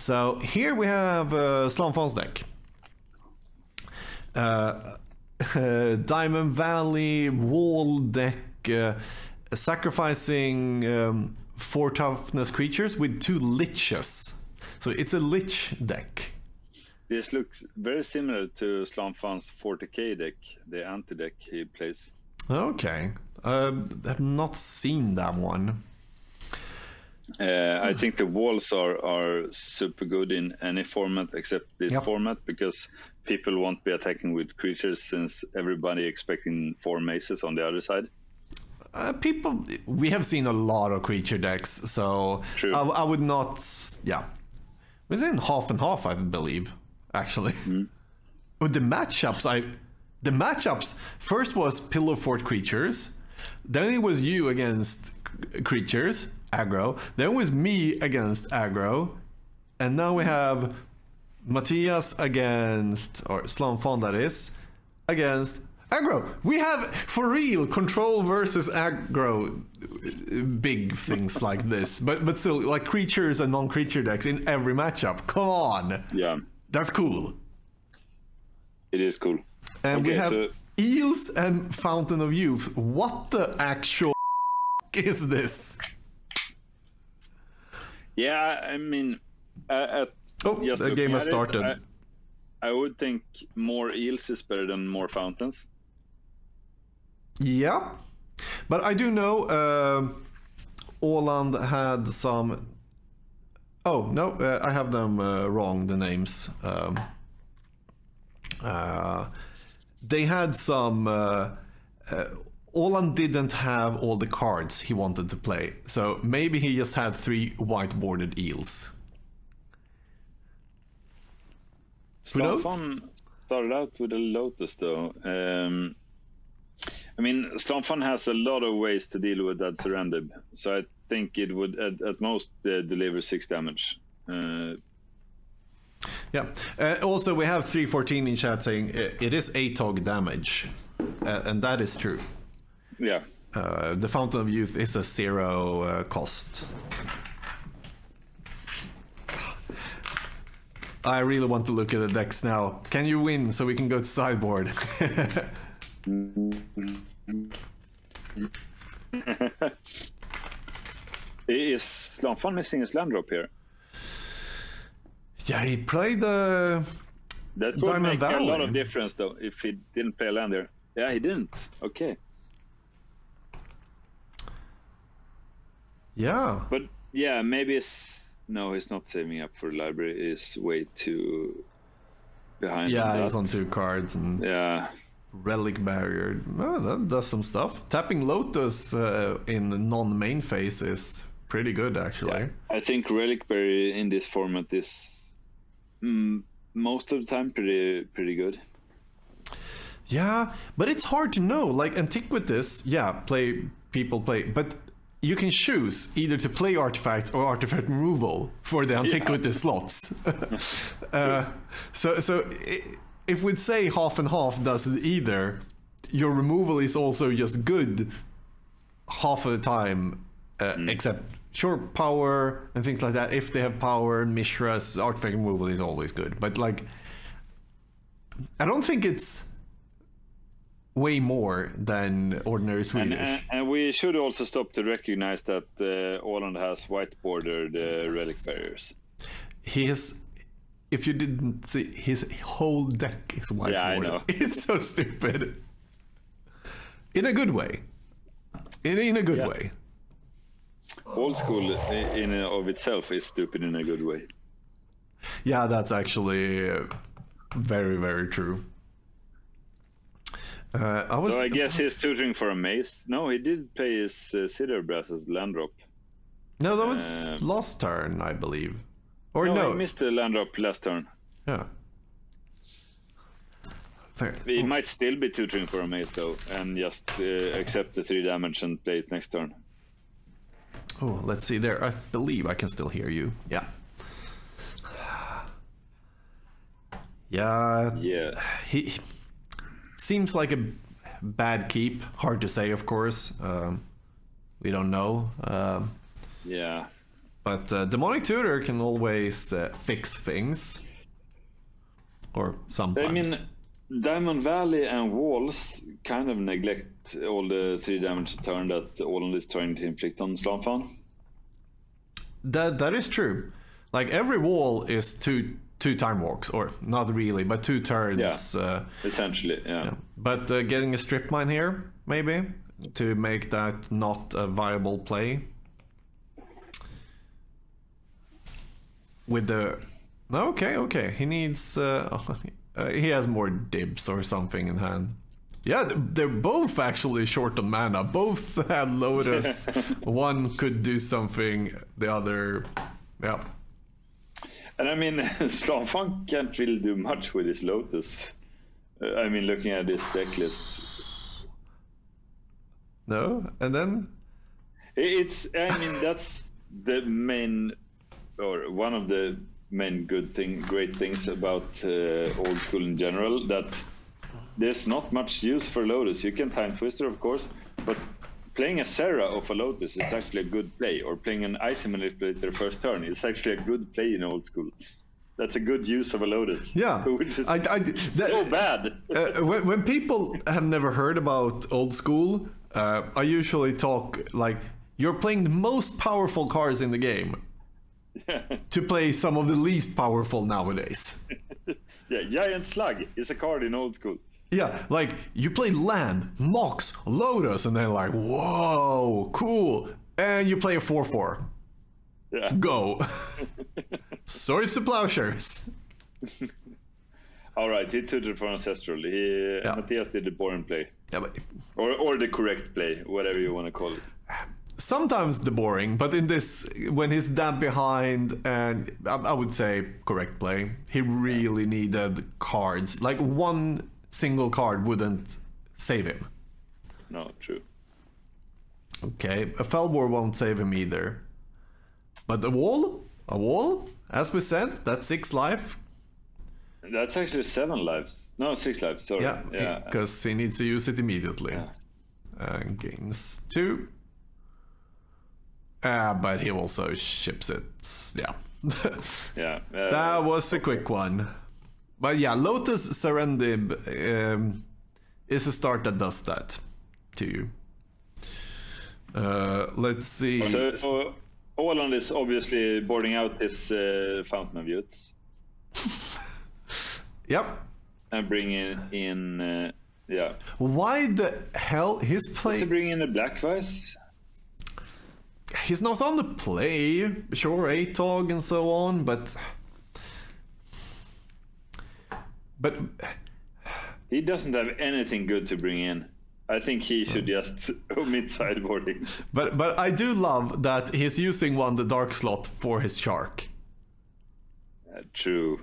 So here we have Slanfon's deck. Diamond Valley wall deck, sacrificing 4 toughness creatures with 2 liches. So it's a lich deck. This looks very similar to Slanfon's 40k deck, the anti-deck he plays. Okay. I've not seen that one. I think the walls are super good in any format except this format, because people won't be attacking with creatures since everybody expecting 4 maces on the other side. We have seen a lot of creature decks, so I would not. Yeah, it's in half and half, I believe. Actually, with the matchups first was Pillow Fort creatures, then it was you against creatures aggro, then it was me against aggro, and now we have Matthias against, or Slanfon that is, against aggro. We have for real control versus aggro, big things like this, but still like creatures and non-creature decks in every matchup. Come on. Yeah, that's cool. It is cool. And we have Eels and Fountain of Youth. What the actual is this? Yeah, I mean, the game has started. I would think more Eels is better than more Fountains. Yeah, but I do know Åland had some. Oh no, I have them wrong. The names. They had some. Åland didn't have all the cards he wanted to play, so maybe he just had 3 white-bordered eels. Slanfon started out with a Lotus, though. I mean, Slanfon has a lot of ways to deal with that surrender, so I think it would at most deliver 6 damage. Yeah. Also, we have 314 in chat saying it is ATOG damage, and that is true. Yeah. The Fountain of Youth is a 0 cost. I really want to look at the decks now. Can you win so we can go to sideboard? Is Slanfon missing his land drop here? Yeah, he played the. That would make a lot of difference, though, if he didn't play a land there. Yeah, he didn't. Okay. Yeah. But yeah, maybe it's no, he's not saving up for the library. He's way too behind. Yeah, he's on 2 cards and relic barrier. Oh, that does some stuff. Tapping Lotus in non-main phase is pretty good, actually. Yeah. I think relic barrier in this format is most of the time pretty good. Yeah, but it's hard to know. Like Antiquities, people play, but you can choose either to play artifacts or artifact removal for the Antiquities slots. So if we'd say half and half does it either, your removal is also just good half of the time, except power and things like that. If they have power and Mishra's artifact removal is always good, but like I don't think it's way more than ordinary Swedish. And we should also stop to recognize that Åland has white-bordered relic barriers. He has, if you didn't see, his whole deck is white-bordered. Yeah, I know. It's so stupid. In a good way. In a good way. Old school in of itself is stupid in a good way. Yeah, that's actually very, very true. I guess he's tutoring for a mace. No, he did play his Cedar Brass as land drop. No, that was last turn, I believe. Or no, he missed the land drop last turn. Yeah. He might still be tutoring for a mace, though, and just accept the 3 damage and play it next turn. Oh, let's see there. I believe I can still hear you. Yeah. Yeah. He seems like a bad keep. Hard to say, of course. We don't know. Yeah. But Demonic Tutor can always fix things. Or sometimes. I mean, Diamond Valley and Walls kind of neglect all the 3 damage a turn that Olan is trying to inflict on Slanfan. That is true. Like every wall is two time walks, or not really, but 2 turns. Yeah, essentially, yeah. But getting a strip mine here, maybe, to make that not a viable play. With the... Okay. He needs... he has more dibs or something in hand. Yeah, they're both actually short on mana. Both had Lotus. One could do something, the other... Yeah. And I mean, Slanfan can't really do much with his Lotus. I mean, looking at his deck list. No? And then? I mean, that's the main, or one of the main great things about old school in general, that there's not much use for Lotus. You can Time Twister, of course, but playing a Serra of a Lotus is actually a good play, or playing an Icy Manipulator first turn is actually a good play in old school. That's a good use of a Lotus. Yeah. Which is so bad. When people have never heard about old school, I usually talk like, you're playing the most powerful cards in the game to play some of the least powerful nowadays. Yeah, Giant Slug is a card in old school. Yeah, like, you play Land, Mox, Lotus, and then like, whoa, cool. And you play a 4/4. Yeah. Go. Swords to Plowshares. All right, he tutored for Ancestral. Matthias did the boring play. Yeah, but or the correct play, whatever you want to call it. sometimes the boring, but in this, when he's that behind, and I would say correct play, he really needed cards. Like one single card wouldn't save him. No, true. Okay, a Felbor won't save him either. But a wall, as we said, that's 6 life. That's actually 7 lives. No, 6 lives, sorry. Yeah, because he needs to use it immediately. Yeah. Gains 2. But he also ships it. Yeah. That was a quick one. But yeah, Lotus Serendib is a start that does that to you. Let's see. So Åland is obviously boarding out this Fountain of Youths. Yep. And bringing in, Why the hell he's playing? To bring in a Black Vice? He's not on the play. Sure, ATOG and so on, but he doesn't have anything good to bring in. I think he should just omit sideboarding. But I do love that he's using the dark slot for his shark. True.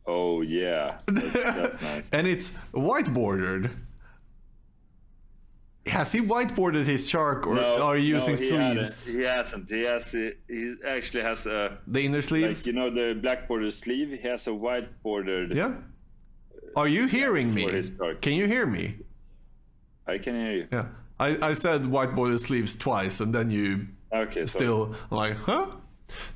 Oh yeah, that's nice. And it's white bordered. Has he whiteboarded his shark, or are you using sleeves? He hasn't. He actually has a the inner sleeves. Like, the black border sleeve. He has a white bordered. Yeah. Are you hearing me? Can you hear me? I can hear you. Yeah. I said white bordered sleeves twice, and then you still like, huh?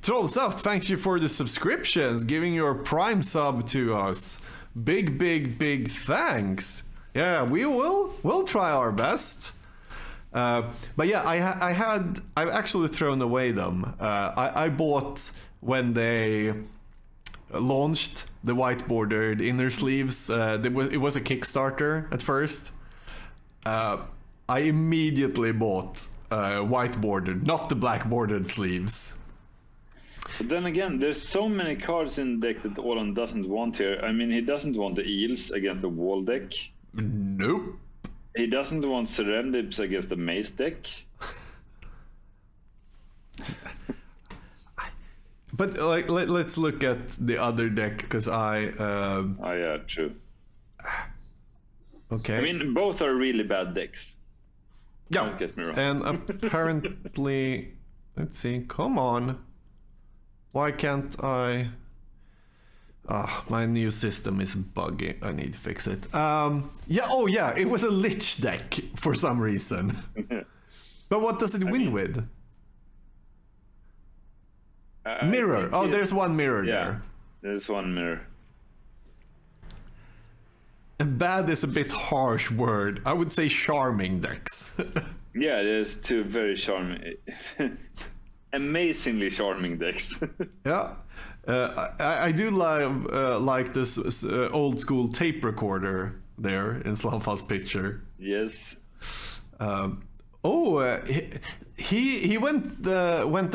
Trollsaft, thanks you for the subscriptions, giving your Prime sub to us. Big thanks. Yeah, we'll try our best. But yeah, I've actually thrown away them. I bought when they launched the white bordered inner sleeves. It was a Kickstarter at first. I immediately bought white bordered, not the black bordered sleeves. But then again, there's so many cards in the deck that Olan doesn't want here. I mean, he doesn't want the eels against the wall deck. Nope. He doesn't want Serendibs against the maze deck. But like, let's look at the other deck, because oh yeah, true. Okay. I mean, both are really bad decks. Yeah. Don't get me wrong. And apparently, let's see. Come on. Why can't I? My new system is buggy. I need to fix it. Yeah. It was a Lich deck for some reason. But what does it win with? Mirror. Oh, there's one mirror Yeah, there. there's one mirror. Bad is a bit harsh word. I would say charming decks. Yeah, there's two very charming, amazingly charming decks. Yeah. I do like this old school tape recorder there in Slamfast's picture. Yes. He went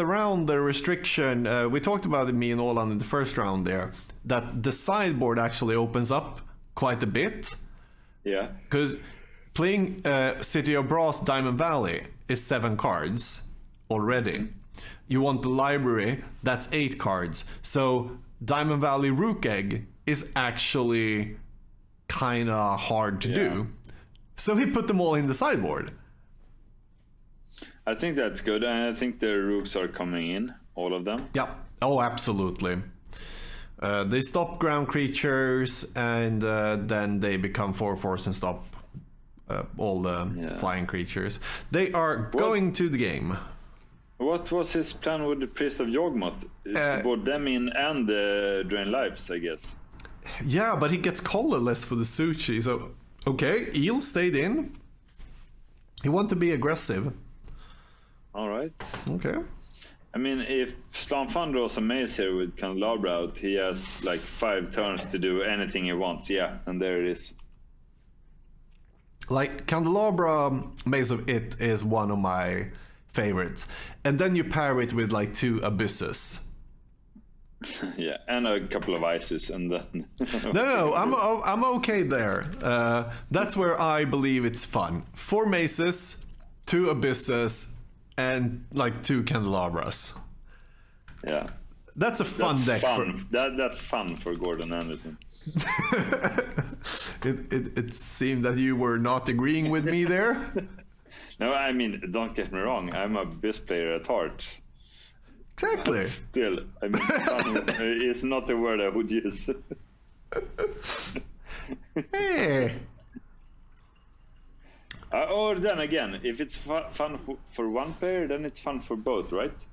around the restriction. We talked about it, me and Olan, in the first round there, that the sideboard actually opens up quite a bit. Yeah. Because playing City of Brass Diamond Valley is 7 cards already. You want the library, that's 8 cards. So Diamond Valley Rook Egg is actually kind of hard to do. So he put them all in the sideboard. I think that's good, and I think the rooks are coming in, all of them. Yeah. Oh, absolutely. They stop ground creatures, and then they become 4/4 and stop all the flying creatures. They are going to the game. What was his plan with the Priest of Yawgmoth? To board them in and drain lives, I guess. Yeah, but he gets colorless for the Suchi, so... Okay, Eel stayed in. He wanted to be aggressive. All right. Okay. I mean, if Slamfan draws a maze here with Candelabra out, he has like 5 turns to do anything he wants. Yeah, and there it is. Like, Candelabra Maze of It is one of my favorites. And then you pair it with like 2 Abysses. Yeah, and a couple of ices, and then... No, I'm okay there. That's where I believe it's fun. 4 Mazes, 2 Abysses, and like 2 Candelabras. Yeah. That's a fun deck. Fun. That's fun for Gordon Anderson. It seemed that you were not agreeing with me there. No, I mean, don't get me wrong. I'm a Abyss player at heart. Exactly. But still, I mean, fun is not the word I would use. Hey. Or then again, if it's fun for one player, then it's fun for both, right?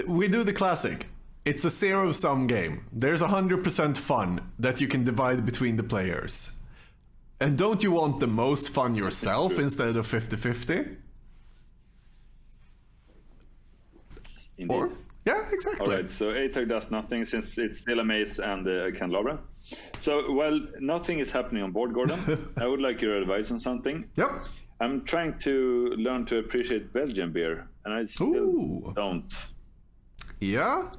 We do the classic. It's a zero-sum game. There's 100% fun that you can divide between the players. And don't you want the most fun yourself instead of 50-50? Indeed. Or? Yeah, exactly. All right, so Atog does nothing since it's still a maze and a candelabra. So while nothing is happening on board, Gordon, I would like your advice on something. Yep. I'm trying to learn to appreciate Belgian beer, and I still don't. Yeah.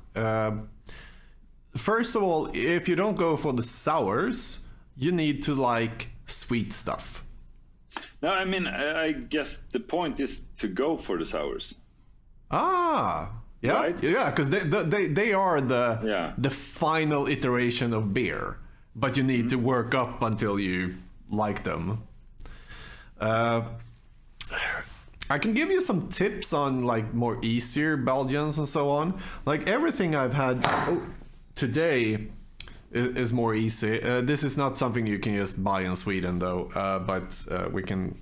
First of all, if you don't go for the sours, you need to like sweet stuff. No, I mean, I guess the point is to go for the sours. Ah, yeah, Right? yeah, because they are Yeah. the final iteration of beer, but you need to work up until you like them. I can give you some tips on like more easier Belgians and so on. Like everything I've had today is more easy. This is not something you can just buy in Sweden though, but we can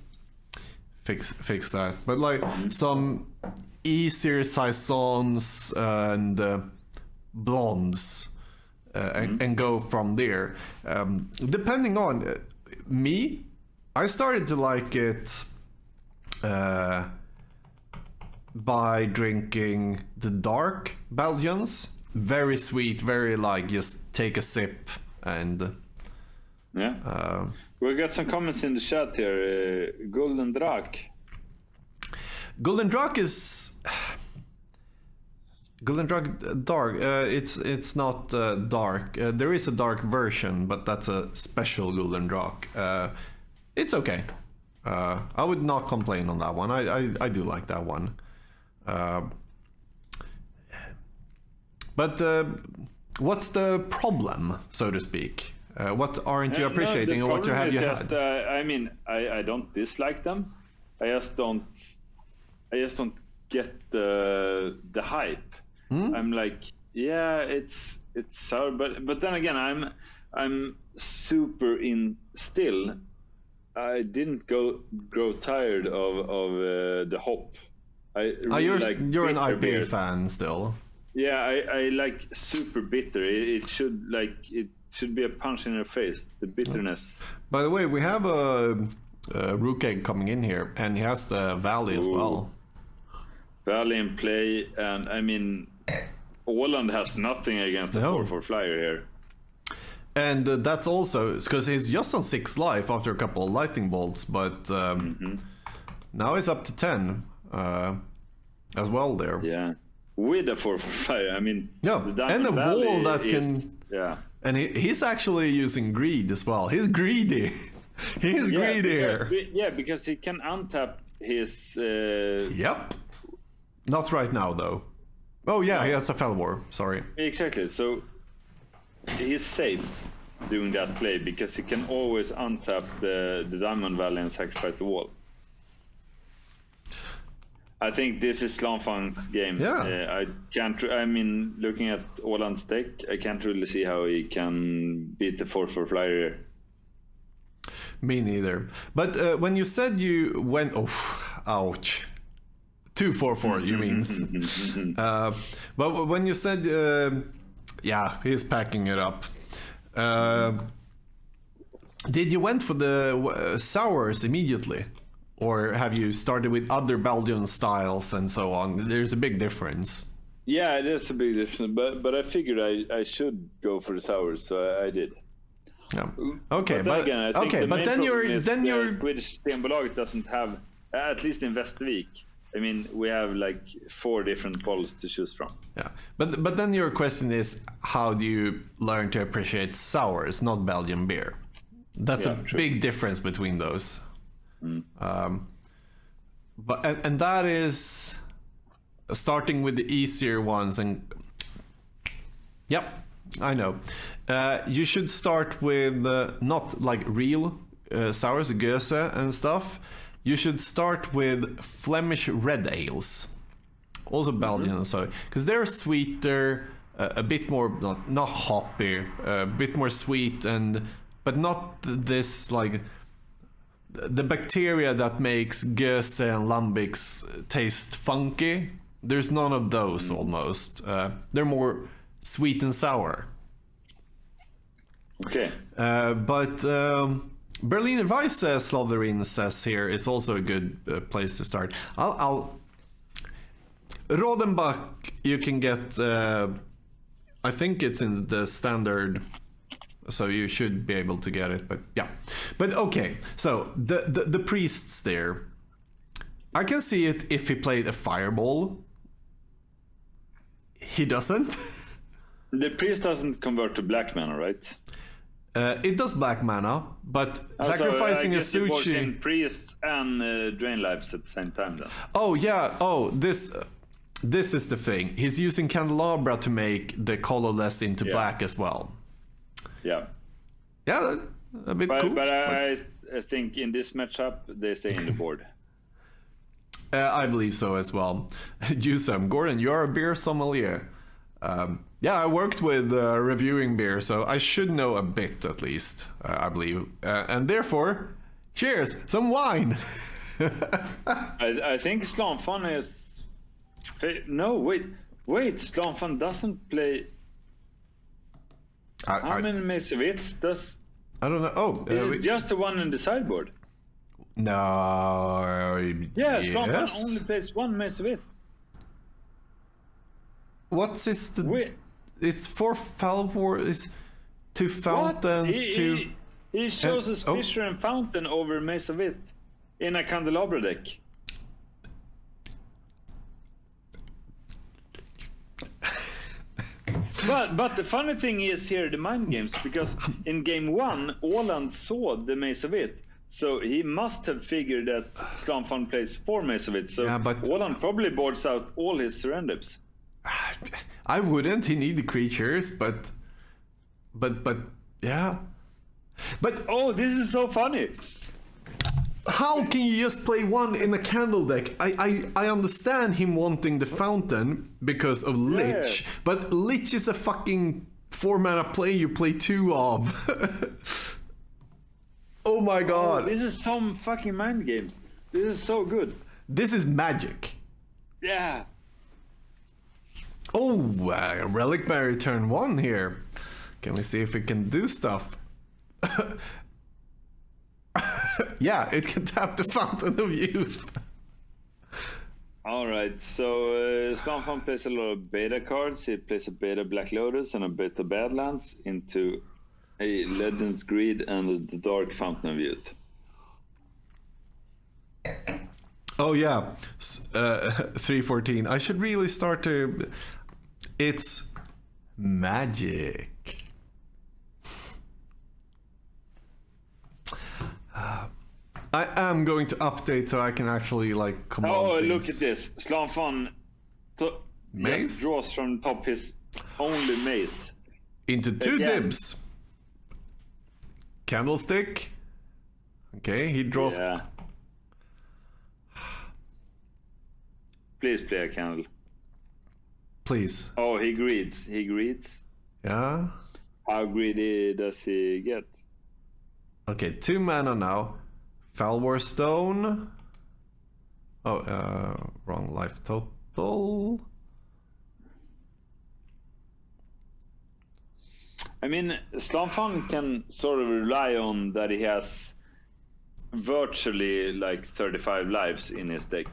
fix that. But like some easier saisons and blondes, and go from there. Depending on me, I started to like it by drinking the dark Belgians. Very sweet, very like just take a sip and Yeah. We got some comments in the chat here. Golden Drak. Golden Drak is Golden Drak dark. It's not dark. There is a dark version, but that's a special Golden Drak. It's okay. I would not complain on that one. I do like that one. But what's the problem, so to speak? What aren't you appreciating, and what have you had? I mean, I don't dislike them. I just don't get the hype. I'm like, yeah, it's sour, but then again, I'm super in still I didn't grow tired of the hop. I really like you're an bitter IPA beer. fan still. Yeah, I like super bitter. It should be a punch in your face. The bitterness. By the way, we have a Rook Egg coming in here, and he has the Valley as well. Valley in play, and I mean, Åland has nothing against the 4/4 flyer here. And that's also because he's just on 6 life after a couple of lightning bolts, but now he's up to 10 as well there. Yeah, with a 4/4 flyer. I mean, Yeah, and a wall that can. Yeah. And he's actually using greed as well. He's greedy. He's greedy here. Because he can untap his. Yep. Not right now though. Oh yeah, he has a Fell War. Sorry. Exactly. So he's safe doing that play because he can always untap the Diamond Valley and sacrifice the wall. I think this is Slanfang's game. Yeah. I can't. I mean, looking at Åland's deck, I can't really see how he can beat the 4/4 flyer. Me neither. But when you said you went, ouch, 2/4/4, you means. But when you said, yeah, he's packing it up. Did you went for the sours immediately? Or have you started with other Belgian styles and so on? There's a big difference. Yeah, there's a big difference, but I figured I should go for the sours, so I did. Yeah. Okay, but again, I think the main then problem you're is Swedish Stenbolaget doesn't have, at least in Västervik. I mean, we have like 4 different polls to choose from. Yeah, but then your question is, how do you learn to appreciate sours, not Belgian beer? That's a big difference between those. But and that is starting with the easier ones, and yep, I know. You should start with not like real sours, Goese and stuff. You should start with Flemish red ales, also Belgian, so because they're sweeter, a bit more not hoppy, a bit more sweet, but not this like the bacteria that makes Goese and Lambics taste funky. There's none of those almost. They're more sweet and sour. Okay. But Berliner Weisse, Slytherin says here, is also a good place to start. I'll Rodenbach, you can get. I think it's in the standard, so you should be able to get it. But yeah, but okay. So the priests there, I can see it if he played a fireball. He doesn't. The priest doesn't convert to black mana, right? It does black mana, but sacrificing a Suchi... in priests and drain lives at the same time then. Oh yeah, this is the thing. He's using Candelabra to make the colorless into black as well. Yeah. Yeah, a bit cool. But I think in this matchup, they stay in the board. I believe so as well. Jusem, Gordon, you're a beer sommelier. Yeah, I worked with reviewing beer, so I should know a bit at least, I believe. And therefore, cheers, some wine. I think Slanfan is... No, wait, Slanfan doesn't play... How many Mesevits does... I don't know. Oh, is it just the one in the sideboard? No. Yeah, yes. Slanfan only plays one Mesevit. What's his... Wait. It's 4 Falvor, is 2 fountains, He shows a Fisher and Fountain over Mesevit in a Candelabra deck. But the funny thing is here the mind games, because in game 1 Åland saw the Mesevit, so he must have figured that Slanfan plays 4 Mesevits, so yeah, but Åland probably boards out all his surrenders. I wouldn't. He need the creatures, but yeah. But oh, this is so funny. How can you just play one in a candle deck? I understand him wanting the fountain because of Lich, but Lich is a fucking 4 mana play you play 2 of. Oh my god. This is some fucking mind games. This is so good. This is magic. Yeah. Oh, Relic Berry turn 1 here. Can we see if it can do stuff? Yeah, it can tap the Fountain of Youth. All right, so Slamfan plays a lot of beta cards. He plays a beta Black Lotus and a beta Badlands into a Legend's Greed and the Dark Fountain of Youth. Oh yeah, 314. I should really start to... It's magic. I am going to update so I can actually like command things. Look at this. Slamfan Maze? draws from top his only maze. Into 2 Again. dibs. Candlestick. Okay, he draws... Yeah. Please play a candle. Please. Oh, he greeds. He greeds. Yeah. How greedy does he get? Okay, 2 mana now. Falwar Stone. Oh, wrong life total. I mean, Slamfan can sort of rely on that he has virtually like 35 lives in his deck.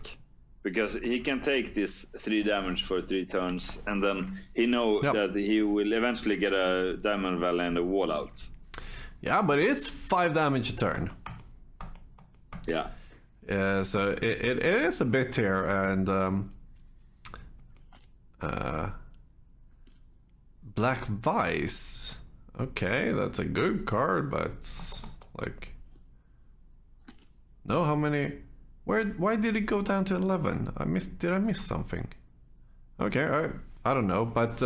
Because he can take this 3 damage for 3 turns, and then he knows that he will eventually get a Diamond Valley and a Wall out. Yeah, but it's 5 damage a turn. Yeah. So it is a bit here, and Black Vice. Okay, that's a good card, but like, no, how many? Why did it go down to 11? Did I miss something? Okay, I don't know, but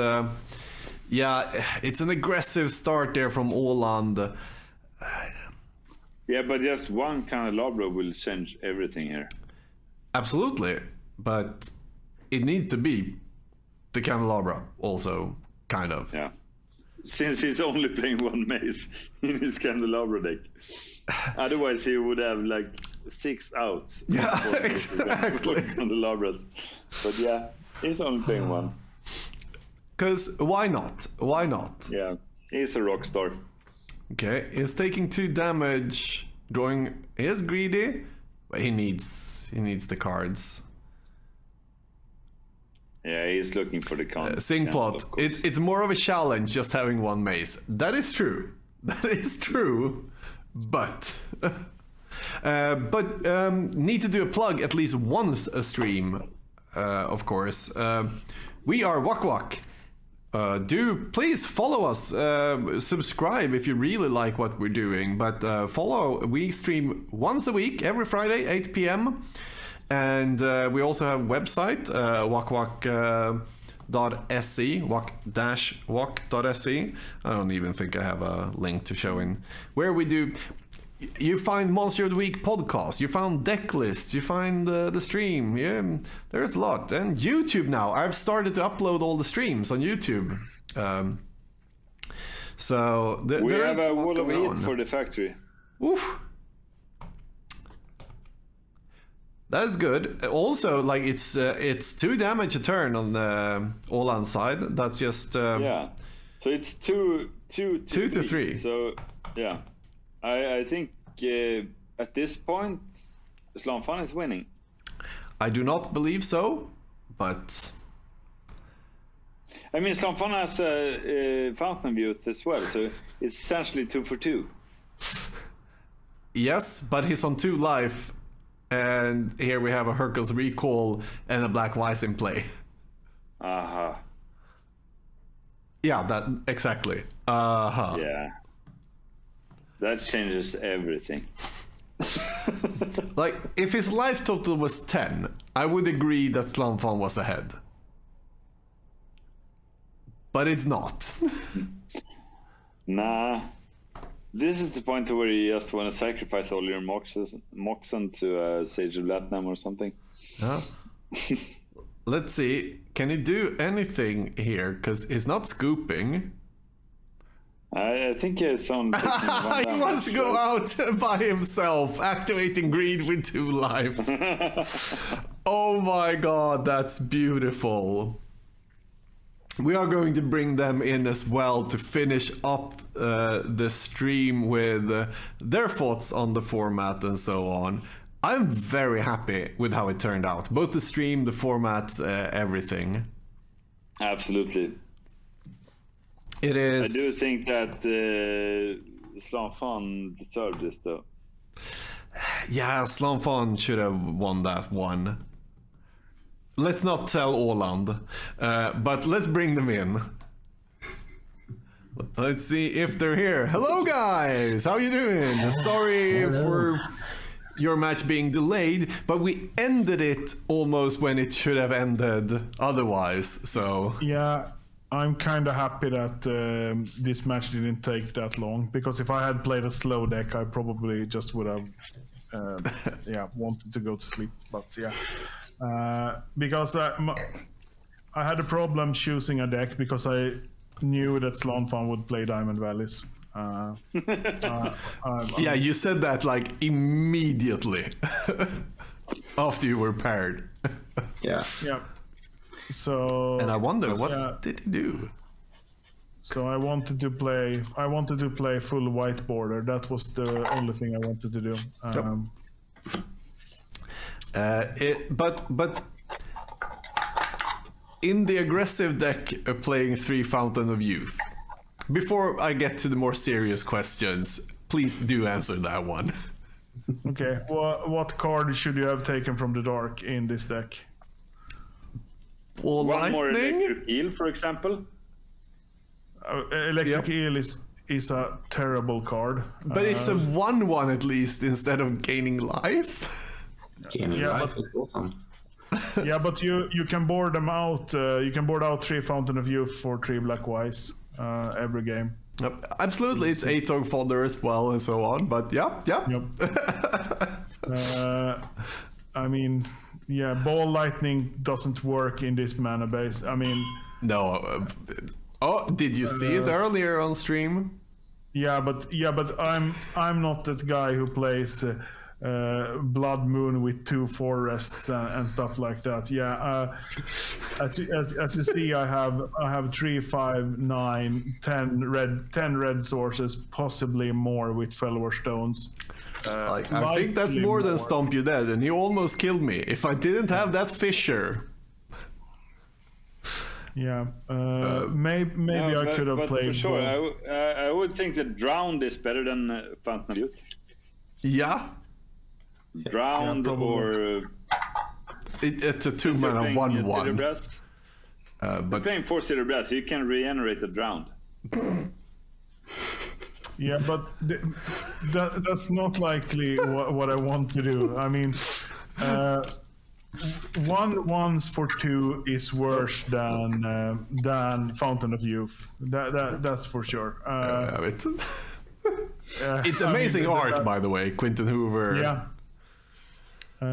yeah, it's an aggressive start there from Åland. Yeah, but just one candelabra will change everything here. Absolutely, but it needs to be the candelabra also, kind of. Yeah. Since he's only playing 1 maze in his candelabra deck. Otherwise he would have like 6 outs. Yeah, exactly. Candelabras. But yeah, he's only playing 1. Because why not? Why not? Yeah, he's a rock star. Okay, he's taking 2 damage, drawing. He is greedy, but he needs the cards. Yeah, he's looking for the Singplot. It's more of a challenge just having 1 mace. That is true. That is true. But need to do a plug at least once a stream, of course. We are Wak-Wak. Do please follow us, subscribe if you really like what we're doing, but follow. We stream once a week, every Friday, 8 p.m. And we also have a website, wak-wak.se, wak-wak.se. I don't even think I have a link to show in where we do. You find Monster of the Week podcast, you found deck lists, you find the stream. Yeah, there's a lot. And YouTube now. I've started to upload all the streams on YouTube. So we have a wall of heat heat for the factory. Oof. That's good. Also, like it's 2 damage a turn on the Åland side. That's just yeah. So it's 2 to 3. So yeah. I think at this point, Slamfan is winning. I do not believe so, but... I mean, Slamfan has a Fountain of Youth as well, so it's essentially 2 for 2. Yes, but he's on 2 life, and here we have a Hercules Recall and a Black Vice in play. Aha. Yeah, that exactly. Uh-huh. Yeah. That changes everything. Like, if his life total was 10, I would agree that Slamfan was ahead. But it's not. Nah. This is the point where you just want to sacrifice all your Moxen to Sage of Latinum or something. Yeah. Let's see. Can he do anything here? Because he's not scooping. I think it's on. He wants to go out by himself, activating greed with 2 life. Oh my god, that's beautiful. We are going to bring them in as well to finish up the stream with their thoughts on the format and so on. I'm very happy with how it turned out. Both the stream, the format, everything. Absolutely. It is. I do think that Slanfan deserved this, though. Yeah, Slanfan should have won that one. Let's not tell Åland, but let's bring them in. Let's see if they're here. Hello, guys. How you doing? Sorry for your match being delayed, but we ended it almost when it should have ended otherwise. So yeah. I'm kind of happy that this match didn't take that long, because if I had played a slow deck, I probably just would have wanted to go to sleep. But yeah, because I had a problem choosing a deck because I knew that Slanfan would play Diamond Valleys. yeah, you said that like immediately after you were paired. Yeah. Yeah. So and I wonder what did he do? So I wanted to play full white border. That was the only thing I wanted to do. But in the aggressive deck, playing 3 Fountain of Youth. Before I get to the more serious questions, please do answer that one. Okay, what card should you have taken from the dark in this deck? One more Electric Eel, for example. Electric Eel is a terrible card. But it's a 1/1 at least instead of gaining life. Gaining life is awesome. Yeah, but you can board them out. You can board out 3 Fountain of Youth for 3 black wise every game. Absolutely, it's 8 Org fodder as well and so on. But yeah. Yep. I mean, yeah, Ball Lightning doesn't work in this mana base. I mean, no. Oh, did you see it earlier on stream? Yeah, but I'm not that guy who plays Blood Moon with 2 forests and stuff like that. Yeah, as you see, I have 3, 5, 9, 10 red sources, possibly more with Fellwar Stones. I think that's more than Stomp You Dead, and you almost killed me. If I didn't have that Fissure. Yeah, maybe I could have played. For sure, I would think that Drowned is better than Fountain of Youth. Yeah. Drowned or it's a 2-mana 1/1. But playing 4 Cerebras, you can regenerate the Drowned. Yeah, but that's not likely what I want to do. I mean, 1/1s for 2 is worse than Fountain of Youth. That's for sure. It's amazing art, by the way, Quinton Hoover. Yeah. I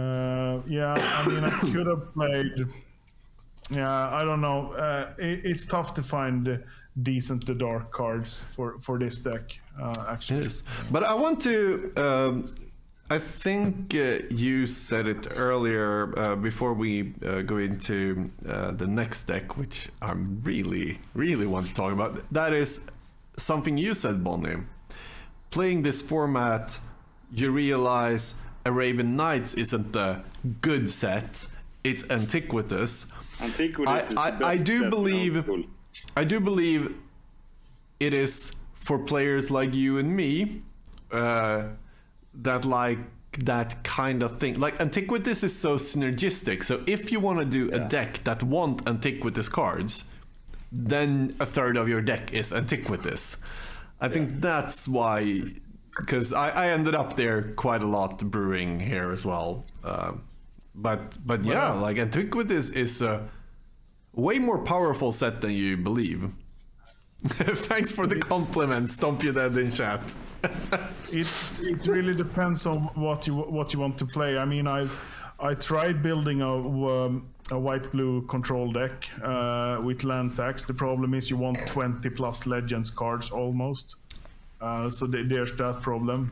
mean, I could have played. Yeah, I don't know. It's tough to find decent the dark cards for this deck, actually. But I want to. I think you said it earlier before we go into the next deck, which I really, really want to talk about. That is something you said, Bonnie. Playing this format, you realize Arabian Nights isn't the good set; it's Antiquitas. Antiquitas is the best I do set believe. in old school. I do believe it is for players like you and me that like that kind of thing. Like Antiquitas is so synergistic. So if you want to do a deck that want Antiquitas cards, then a third of your deck is Antiquitas. I think that's why, because I ended up there quite a lot brewing here as well. But yeah, like Antiquitas is a way more powerful set than you believe. Thanks for the compliment, Stomp You Dead in chat. It really depends on what you want to play. I mean, I tried building a white-blue control deck with land tax. The problem is you want 20 plus Legends cards almost. So there's that problem.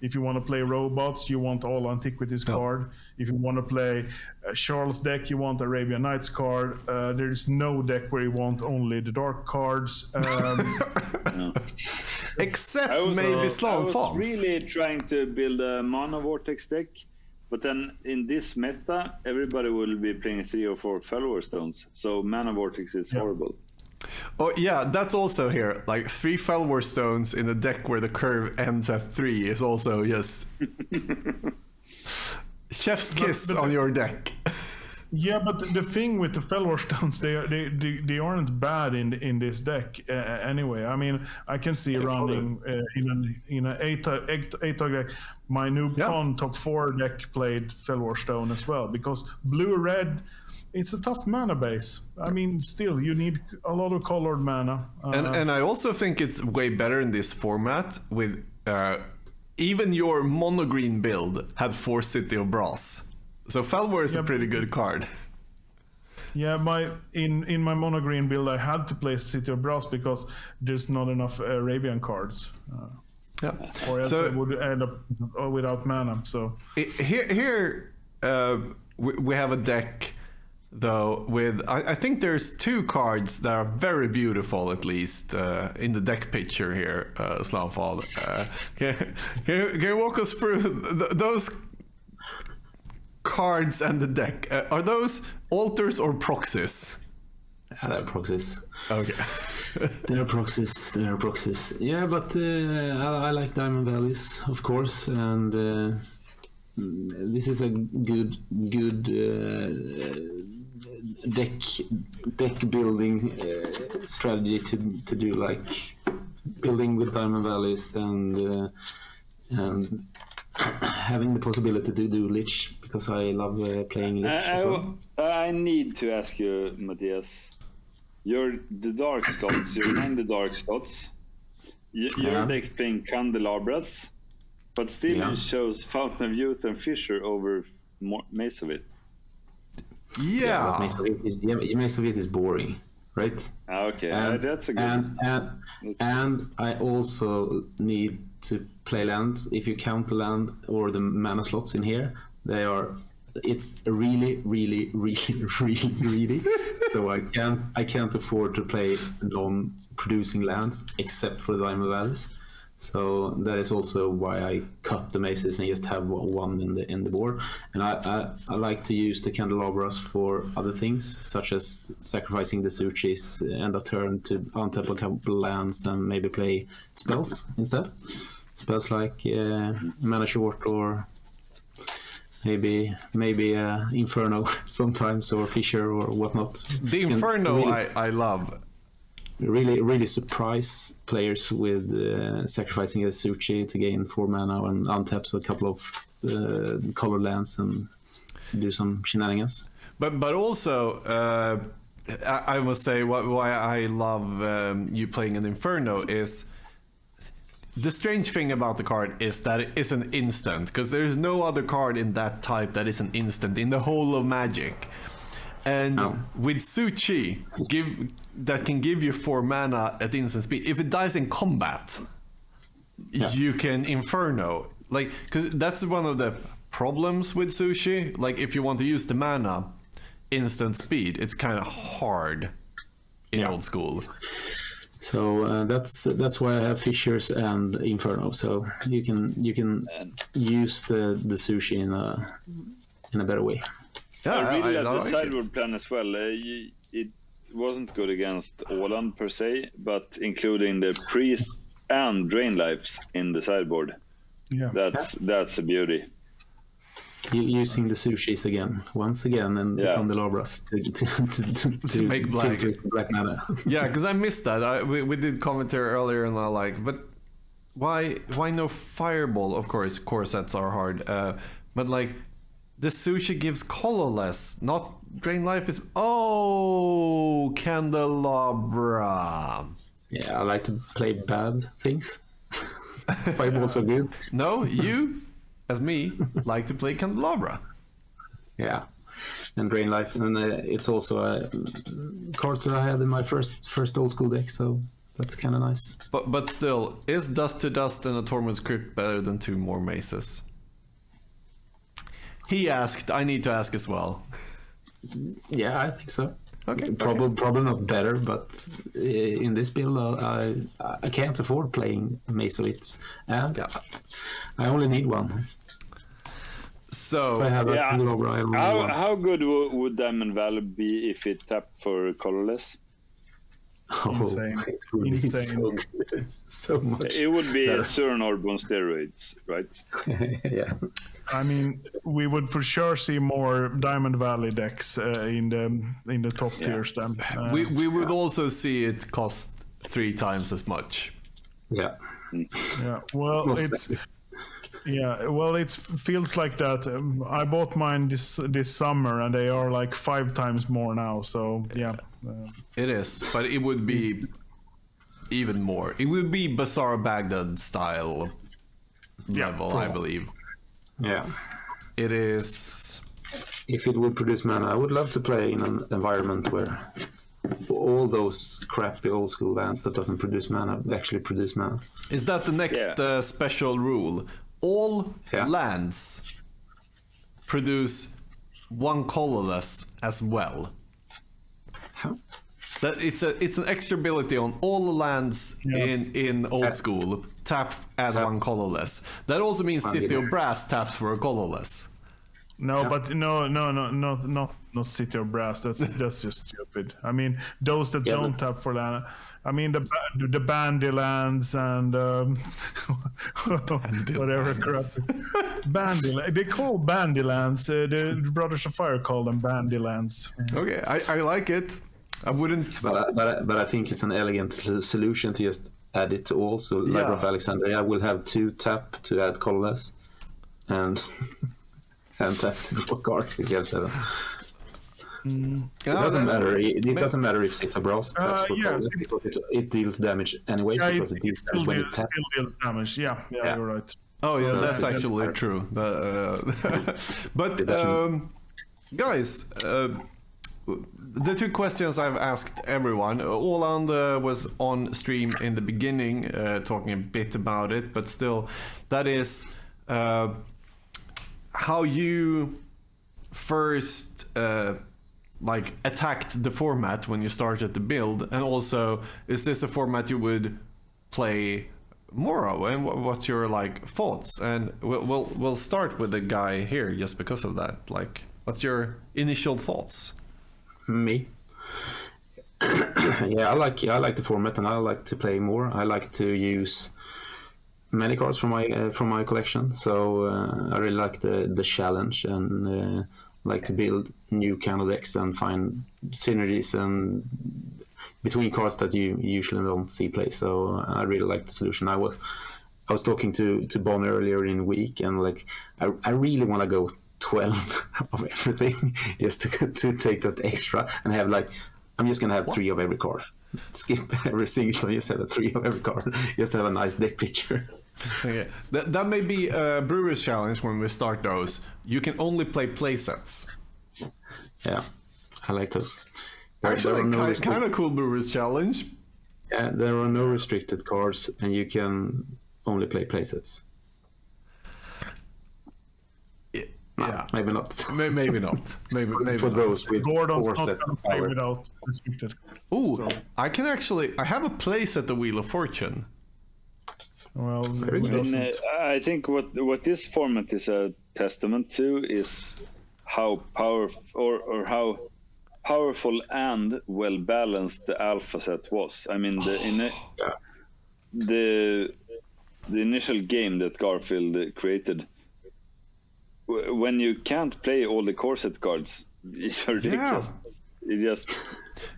If you want to play robots, you want all Antiquities card. If you want to play Charles deck, you want Arabian Nights card. There is no deck where you want only the dark cards. Except maybe Slow I Falls. was really trying to build a Mana Vortex deck, but then in this meta, everybody will be playing 3 or 4 Follower Stones. So Mana Vortex is horrible. Oh yeah, that's also here. Like 3 Felwar Stones in a deck where the curve ends at 3 is also just chef's kiss on your deck. Yeah, but the thing with the Felwar Stones, they aren't bad in this deck anyway. I mean, I can see running in an 8 deck. My new pawn top 4 deck played Felwar Stone as well, because blue-red, it's a tough mana base. I mean, still, you need a lot of colored mana. And I also think it's way better in this format with even your mono green build had 4 City of Brass. So Felwar is a pretty good card. Yeah, in my mono green build, I had to play City of Brass because there's not enough Arabian cards. Or else I would end up without mana. So here we have a deck though with I think there's 2 cards that are very beautiful, at least in the deck picture here, Slowfall. Can you walk us through those cards and the deck? Are those altars or proxies? They're proxies. Okay. They're proxies. Yeah, but I like Diamond Valleys, of course, and this is a good deck building strategy to do, like building with Diamond Valleys and having the possibility to do Lich, because I love playing Lich as well. I need to ask you, Matthias. You're the dark slots. You're in the dark slots. You're like playing candelabras, but still you chose Fountain of Youth and Fisher over Mace of It. Yeah. Mace of It is boring, right? Okay, that's a good. And I also need to play lands. If you count the land or the mana slots in here, it's really so I can't afford to play non-producing lands except for the Diamond Valleys. So that is also why I cut the maces and just have one in the board. And I like to use the candelabras for other things, such as sacrificing the Suchis end of turn to untap a couple lands and maybe play spells instead. Spells like Mana Short or maybe Inferno sometimes, or Fisher or whatnot. The Inferno I love. Really surprise players with sacrificing a Suchi to gain 4 mana and untaps a couple of color lands and do some shenanigans. But also, I must say why I love you playing an Inferno is the strange thing about the card is that it is an instant, because there's no other card in that type that is an instant in the whole of Magic. And with Suchi, that can give you 4 mana at instant speed. If it dies in combat, you can Inferno. Like, because that's one of the problems with Sushi. Like, if you want to use the mana instant speed, it's kind of hard in old school. So that's why I have Fishers and Inferno. So you can use the Sushi in a better way. Yeah, I really like the sideboard plan as well. It wasn't good against Åland per se, but including the priests and drain lives in the sideboard. Yeah, that's a beauty. Using the Sushis once again, and the candelabras to make black mana. Yeah, because I missed that. We did commentary earlier, and I like, but why no fireball? Of course, core sets are hard, but like. The Sushi gives colorless, not drain life is... Oh, candelabra. Yeah, I like to play bad things. Fireballs are good. No, you, as me, like to play candelabra. Yeah. and drain life. And it's also cards that I had in my first old school deck, so that's kind of nice. But still, is Dust to Dust and a Tormund Script better than 2 more maces? He asked. I need to ask as well. Yeah, I think so. Okay. Probably not better, but in this build, I can't afford playing Mace of It, and I only need one. So If I have a over, I only need one. How good would Diamond Valley be if it tapped for colorless? Insane. It would be so good. So much. It would be Surin Orb on steroids, right? Yeah. I mean, we would for sure see more Diamond Valley decks in the top tiers. Then we would also see it cost 3 times as much. Yeah. yeah. Well, it feels like that. I bought mine this summer, and they are like 5 times more now. So yeah. It is, but it would be even more. It would be Bazaar Baghdad style level, I believe. Yeah. It is. If it would produce mana, I would love to play in an environment where all those crappy old school lands that doesn't produce mana actually produce mana. Is that the next special rule? All lands produce 1 colorless as well. How? That it's an extra ability on all the lands in old school. Tap, add 1 colorless. That also means City of Brass taps for a colorless. No, but no, not City of Brass. That's just stupid. I mean, those that don't tap for land. I mean, the bandy lands and whatever crap. They call bandy lands. The Brothers of Fire call them bandy lands. Okay, I like it. I wouldn't. But I think it's an elegant solution to just add it to all. So Library of Alexandria will have 2 tap to add colorless, and tap to draw cards if you have 7. It doesn't matter. It doesn't matter if City of Brass taps for colorless because it deals damage anyway. Because it deals damage when it taps. Still deals damage. Yeah, you're right. Oh yeah, that's actually true. But guys. The 2 questions I've asked everyone. Åland was on stream in the beginning, talking a bit about it, but still, that is how you first attacked the format when you started the build, and also, is this a format you would play more of, and what's your thoughts? And we'll start with the guy here just because of that. What's your initial thoughts? Me. Yeah, I like the format, and I like to play more. I like to use many cards from my collection, so I really like the challenge, and like to build new kind of decks and find synergies and between cards that you usually don't see play. So I really like the solution. I was talking to Bon earlier in the week, and I really want to go 12 of everything just to take that extra and have I'm just gonna have 3 of every card. Skip every single time, just have 3 of every card, just to have a nice deck picture. Okay. That may be a Brewer's Challenge when we start those. You can only play playsets. Yeah, I like those. Actually, kind of cool Brewer's Challenge. Yeah, there are no restricted cards, and you can only play playsets. Yeah, maybe not. Maybe not. Maybe for not. those with Gordon's 4 not sets gonna of play power. without restricted. Ooh, So- I have a place at the Wheel of Fortune. Well, Very who good. doesn't? I think what this format is a testament to is how how powerful and well balanced the alpha set was. I mean, the initial game that Garfield created, when you can't play all the core set cards, you're ridiculous. It just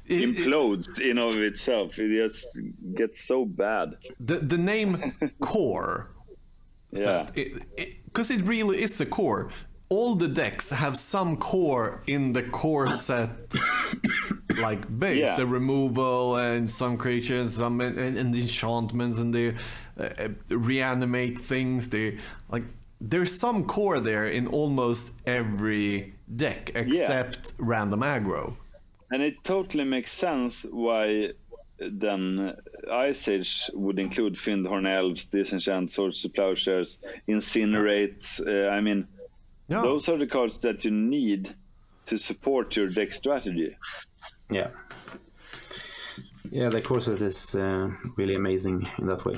implodes in of itself. It just gets so bad. The name Core, Yeah. because it really is a core. All the decks have some core in the core set, base. Yeah. The removal and some creatures, some and the enchantments, and they reanimate things. They there's some core there in almost every deck except random aggro. And it totally makes sense why then Ice Age would include Fyndhorn Elves, Disenchant, Swords to Plowshares, Incinerate. I mean, those are the cards that you need to support your deck strategy. Yeah. Yeah, the core set is really amazing in that way.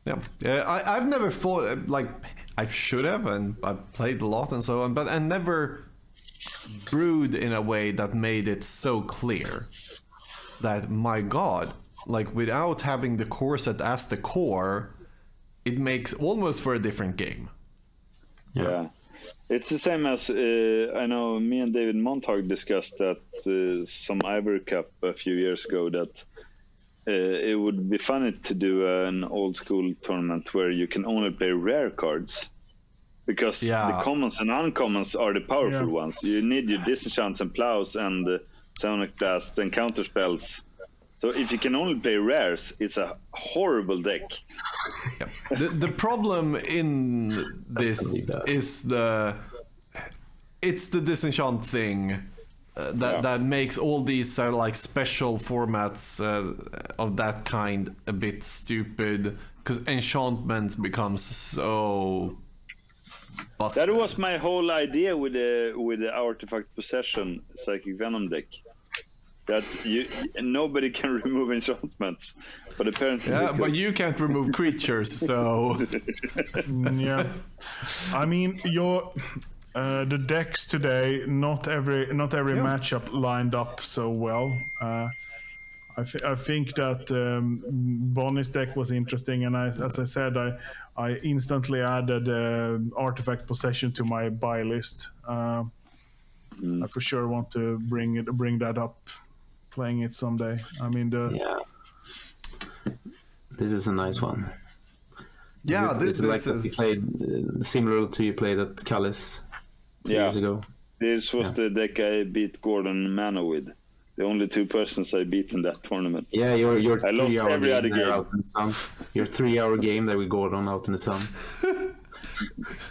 Yeah, I've never thought, like, I should have, and I've played a lot and so on, but I never brewed in a way that made it so clear that, my god, like, without having the core set as the core, it makes almost for a different game. Yeah. It's the same as, I know me and David Montag discussed at some Ivory Cup a few years ago that it would be funny to do an old school tournament where you can only play rare cards. Because the commons and uncommons are the powerful ones. You need your Disenchants and Plows and Sonic Blasts and counter spells. So if you can only play rares, it's a horrible deck. The problem in this is it's the Disenchant thing that makes all these like special formats of that kind a bit stupid, because enchantment becomes so busted. That was my whole idea with the Artifact Possession Psychic Venom deck. That nobody can remove enchantments, but apparently but you can't remove creatures, so yeah. I mean, the decks today, not every matchup lined up so well. I think that Bonnie's deck was interesting, and as I said, I instantly added Artifact Possession to my buy list. I for sure want to bring that up, playing it someday. I mean, this is a nice one. Yeah, this is like what you played, similar to you played at Callis 2 years ago. This was the deck I beat Gordon Mano with. The only two persons I beat in that tournament. Yeah, your I lost 3-hour every other game there game. out in the sun. Your 3-hour game there with Gordon out in the sun.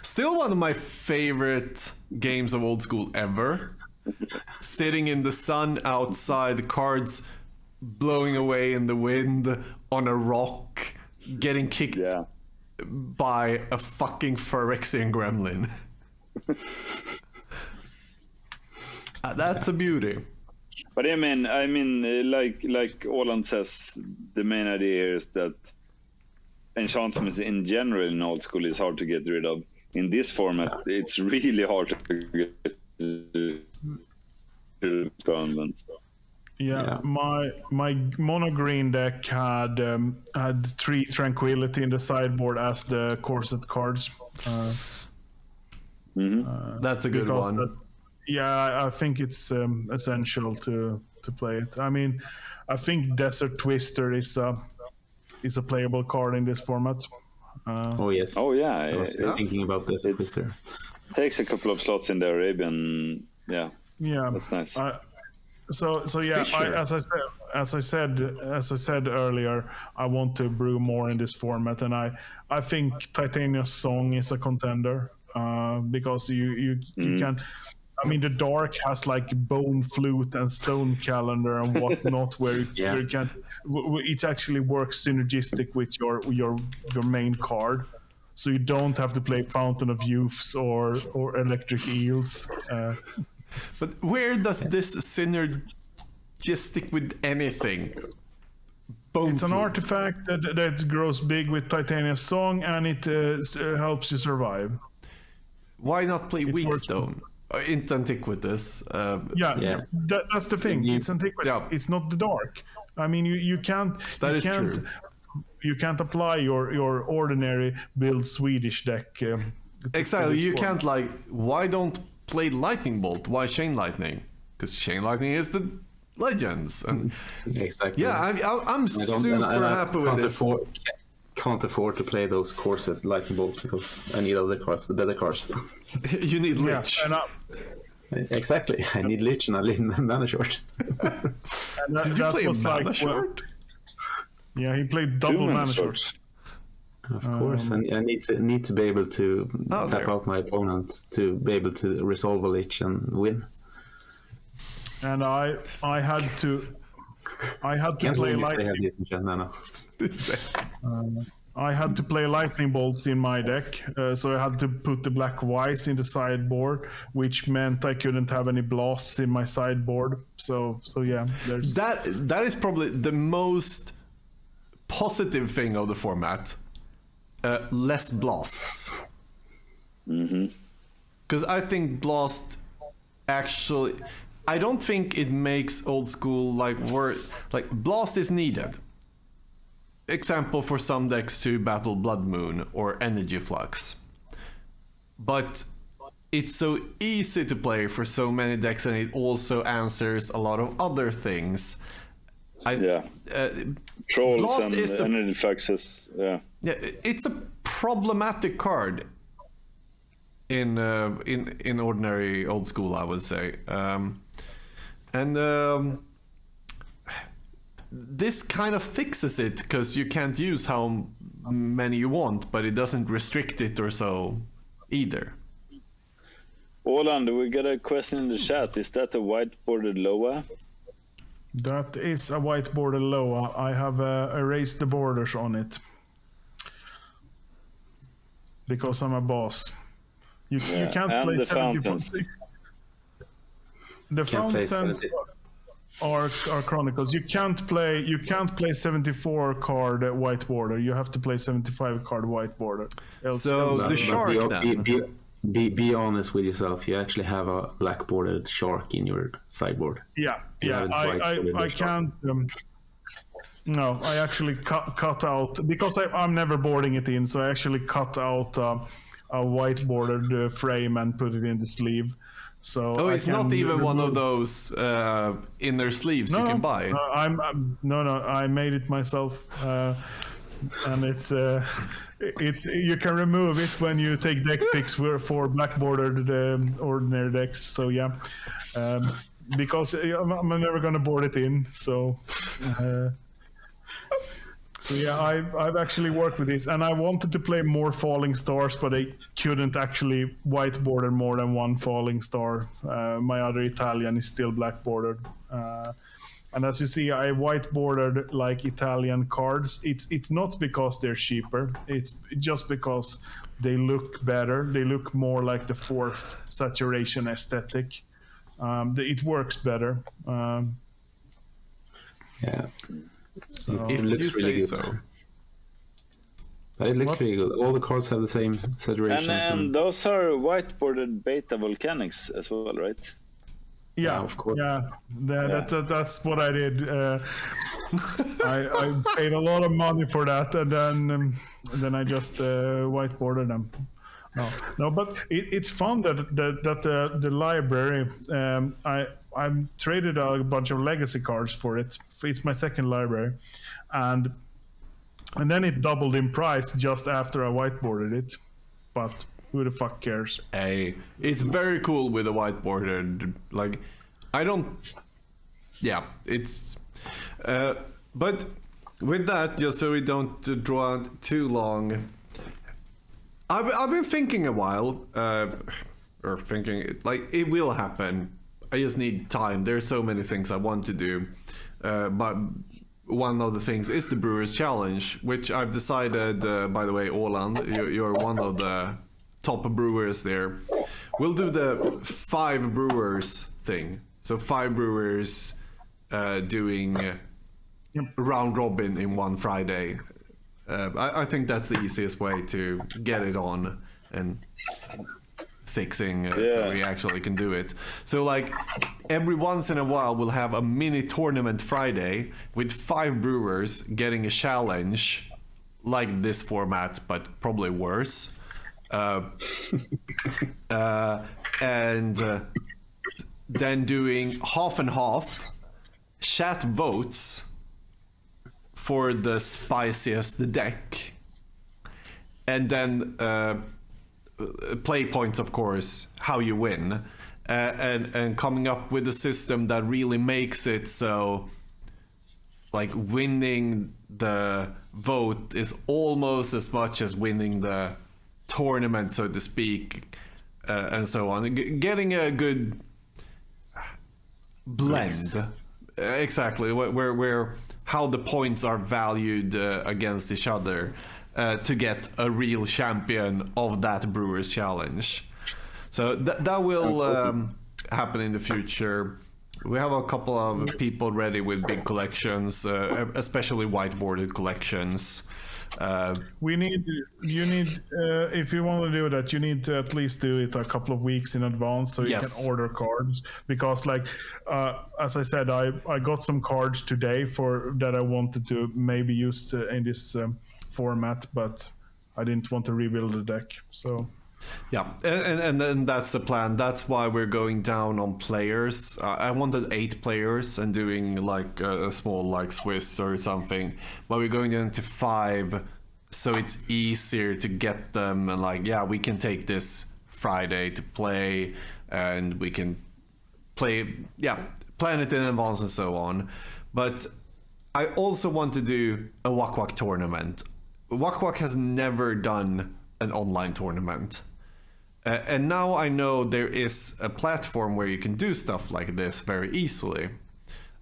Still one of my favorite games of old school ever. Sitting in the sun outside, cards blowing away in the wind on a rock, getting kicked by a fucking Phyrexian gremlin. That's a beauty. But I mean, like Olan says, the main idea here is that enchantments in general in old school is hard to get rid of. In this format, it's really hard to get rid of tournaments. Yeah, my mono green deck had 3 Tranquility in the sideboard as the corset cards. That's a good one. I think it's essential to play it. I mean, I think Desert Twister is a playable card in this format. Oh yes. Oh yeah. I was thinking about Desert Twister. Takes a couple of slots in the Arabian. Yeah. Yeah. That's nice. So yeah, as I said earlier, I want to brew more in this format, and I think Titania's Song is a contender because you can. I mean, the Dark has like Bone Flute and Stone Calendar and whatnot, where you can. It actually works synergistic with your main card, so you don't have to play Fountain of Youths or Electric Eels. But where does this synergistic with anything? It's an artifact that grows big with Titania's Song, and it helps you survive. Why not play Wheatstone? It's Antiquitous. That's the thing. It's Antiquitous. Yeah. It's not the Dark. I mean, you can't. That is true. You can't apply your ordinary build Swedish deck. Exactly. You can't why don't play Lightning Bolt? Why Chain Lightning? Because Chain Lightning is the Legends. And exactly. Yeah, I'm super happy with this. Can't afford to play those corset lightning bolts because I need other cards, the better cards. You need Lich. Exactly. I need Lich and I need mana short. Did you play mana short? Yeah, he played double mana short. Of course, and I need to be able to tap there. out my opponent to be able to resolve a lich and win. And I had to Can't play win if they lightning. have this in chat, no. This deck. I had to play lightning bolts in my deck, so I had to put the black wise in the sideboard, which meant I couldn't have any blasts in my sideboard. So yeah, there's That is probably the most positive thing of the format. Less blasts. Because I think blast actually, I don't think it makes old school like blast is needed. Example for some decks to battle Blood Moon or Energy Flux. But it's so easy to play for so many decks, and it also answers a lot of other things. Trolls Blast and is energy fluxes. Yeah. Yeah, it's a problematic card in ordinary old school, I would say. This kind of fixes it because you can't use how many you want, but it doesn't restrict it or so either. Roland, we got a question in the chat. Is that a white-bordered Loa? that is a white border Loa. I have erased the borders on it because I'm a boss. You can't and play the 74. fountains. The Can't play fountains 70. are chronicles. You can't play 74 card white border. You have to play 75 card white border. So the shark then. Be honest with yourself. You actually have a black bordered shark in your sideboard. yeah. haven't white-bordered I the shark. can't. No, I actually cut out because I'm never boarding it in. So I actually cut out a white bordered frame and put it in the sleeve. So Oh, I it's can not even one of remove- those inner sleeves you can buy. No, I made it myself, and it's you can remove it when you take deck picks for black bordered ordinary decks. So yeah, because I'm never gonna board it in. So yeah, I've actually worked with this, and I wanted to play more Falling Stars, but I couldn't actually white border more than one Falling Star. My other Italian is still black bordered, and as you see, I white bordered like Italian cards. It's not because they're cheaper; it's just because they look better. They look more like the fourth saturation aesthetic. It works better. Yeah. So If It looks you say really good. so. But it looks What? really good. All the cards have the same saturations. And those are white-bordered beta volcanics as well, right? Yeah, of course. Yeah, that's what I did. I paid a lot of money for that, and then I just whiteboarded them. No, but it's fun that the library. I traded a bunch of legacy cards for it. It's my second library, and then it doubled in price just after I whiteboarded it. But who the fuck cares? Hey, it's very cool with a whiteboard. Like, I don't. Yeah, it's. But with that, just so we don't draw out too long, I've been thinking a while, or thinking like it will happen. I just need time. There's so many things I want to do, but one of the things is the Brewers Challenge, which I've decided. By the way, Åland, you're one of the top brewers there. We'll do the 5 brewers thing. So 5 brewers doing round robin in one Friday. I think that's the easiest way to get it on and fixing so we actually can do it. So like every once in a while we'll have a mini tournament Friday with 5 brewers getting a challenge like this format, but probably worse. And then doing half and half chat votes for the spiciest deck, and then play points, of course, how you win, and coming up with a system that really makes it so like winning the vote is almost as much as winning the tournament, so to speak, and so on. Getting a good blend, exactly, where how the points are valued against each other to get a real champion of that Brewers Challenge. So that will happen in the future. We have a couple of people ready with big collections, especially whiteboarded collections. You need, if you want to do that, you need to at least do it a couple of weeks in advance so you can order cards. Because, like, as I said, I got some cards today that I wanted to maybe use in this format, but I didn't want to rebuild the deck. So. Yeah, and that's the plan. That's why we're going down on players. I wanted 8 players and doing like a small like Swiss or something, but we're going down to 5, so it's easier to get them. And like, yeah, we can take this Friday to play, and we can play, plan it in advance and so on. But I also want to do a Wak-Wak tournament. Wak-Wak has never done an online tournament. And now I know there is a platform where you can do stuff like this very easily.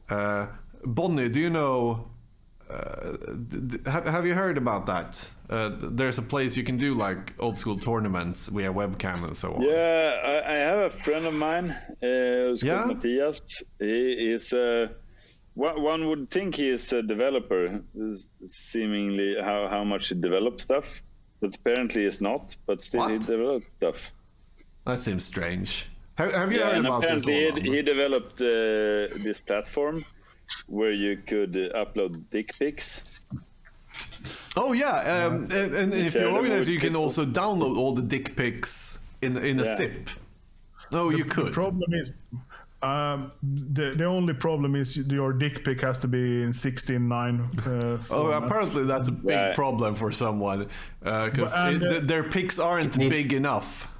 Bonnie, do you know, have you heard about that? There's a place you can do like old school tournaments via webcam and so on. Yeah, I have a friend of mine who's called Matthias. He is one would think he is a developer, seemingly how much he develops stuff. But apparently it's not, but still he developed stuff. That seems strange. Have you heard about this? Apparently he developed this platform where you could upload dick pics. Oh yeah, and if you're organized, you can also download all the dick pics in a zip. No, you could. The problem is, the only problem is your dick pic has to be in 16:9. Oh, apparently that's a big problem for someone because their pics aren't big enough.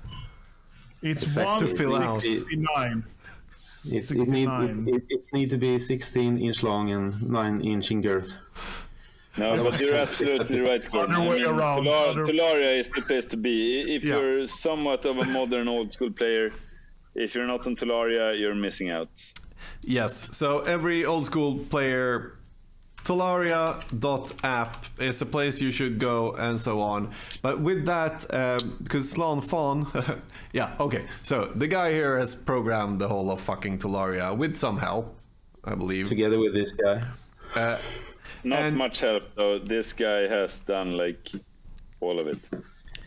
It's to fill out. 169. It needs to be 16 inch long and 9 inch in girth. No, but you're absolutely right. Tolaria is the place to be. If you're somewhat of a modern old school player, if you're not on Tolaria, you're missing out. Yes, so every old school player, Tolaria.app is a place you should go and so on. But with that, because Slan Fawn, so the guy here has programmed the whole of fucking Tolaria with some help, I believe. Together with this guy. Not much help though. This guy has done like all of it.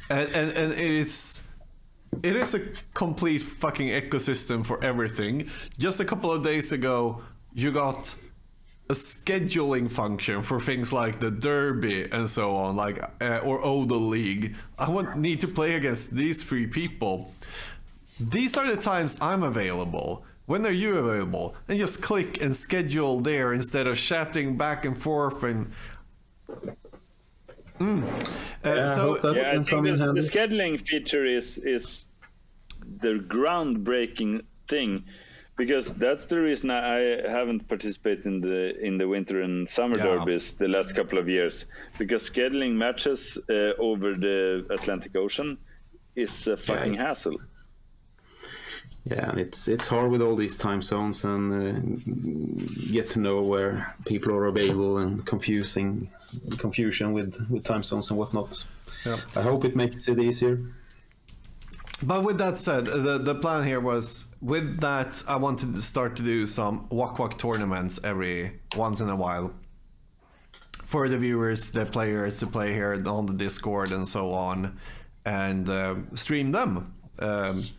And it is a complete fucking ecosystem for everything. Just a couple of days ago, you got a scheduling function for things like the Derby and so on, like or Odal League. Need to play against these 3 people. These are the times I'm available. When are you available? And just click and schedule there instead of chatting back and forth and. I think the scheduling feature is the groundbreaking thing, because that's the reason I haven't participated in the winter and summer derbies the last couple of years, because scheduling matches over the Atlantic Ocean is a fucking hassle. Yeah, and it's hard with all these time zones and get to know where people are available and confusion with time zones and whatnot. Yeah. I hope it makes it easier. But with that said, the plan here was, with that, I wanted to start to do some Wak-Wak tournaments every once in a while for the viewers, the players to play here on the Discord and so on, and stream them. And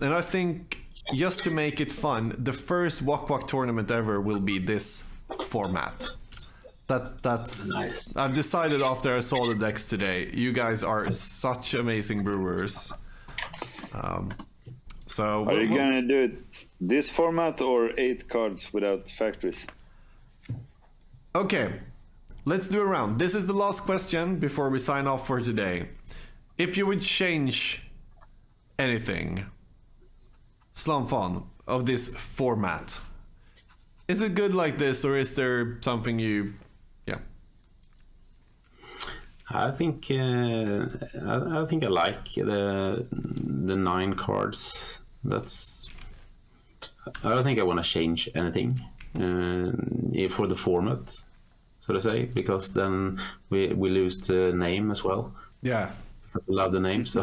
I think just to make it fun, the first Wak-Wak tournament ever will be this format. That's nice. I've decided after I saw the decks today. You guys are such amazing brewers. So are you gonna do it this format or 8 cards without factories? Okay, let's do a round. This is the last question before we sign off for today. If you would change anything, Slamfon, of this format, Is it good like this, or is there something you? Yeah. I think I like the 9 cards. I don't think I want to change anything for the format, so to say, because then we lose the name as well. Yeah. Because I love the name, so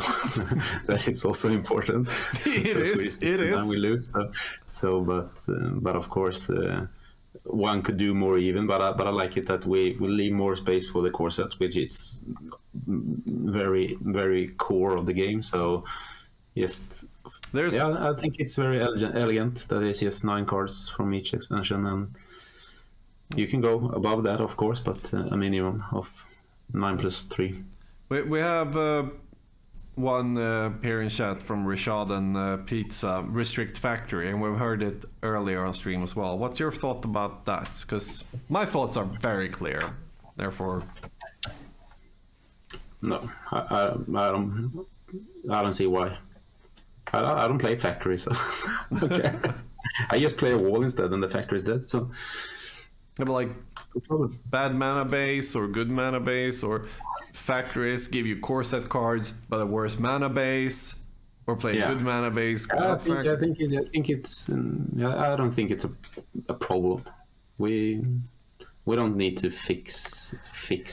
that is also important. It is. And we lose. But of course, one could do more even. But I like it that we leave more space for the core set, which is very, very core of the game. So just I think it's very elegant that it's just 9 cards from each expansion, and you can go above that, of course, but a minimum of 9 plus 3. We have one here in chat from Rishad and Pizza, Restrict Factory, and we've heard it earlier on stream as well. What's your thought about that? Because my thoughts are very clear. Therefore, no, I don't see why. I don't play Factory, so okay. I just play a wall instead, and the Factory is dead. So, yeah, but like bad mana base or good mana base, or Factories give you core set cards but a worse mana base, or play good mana base. I think it's. I don't think it's a problem. We don't need to fix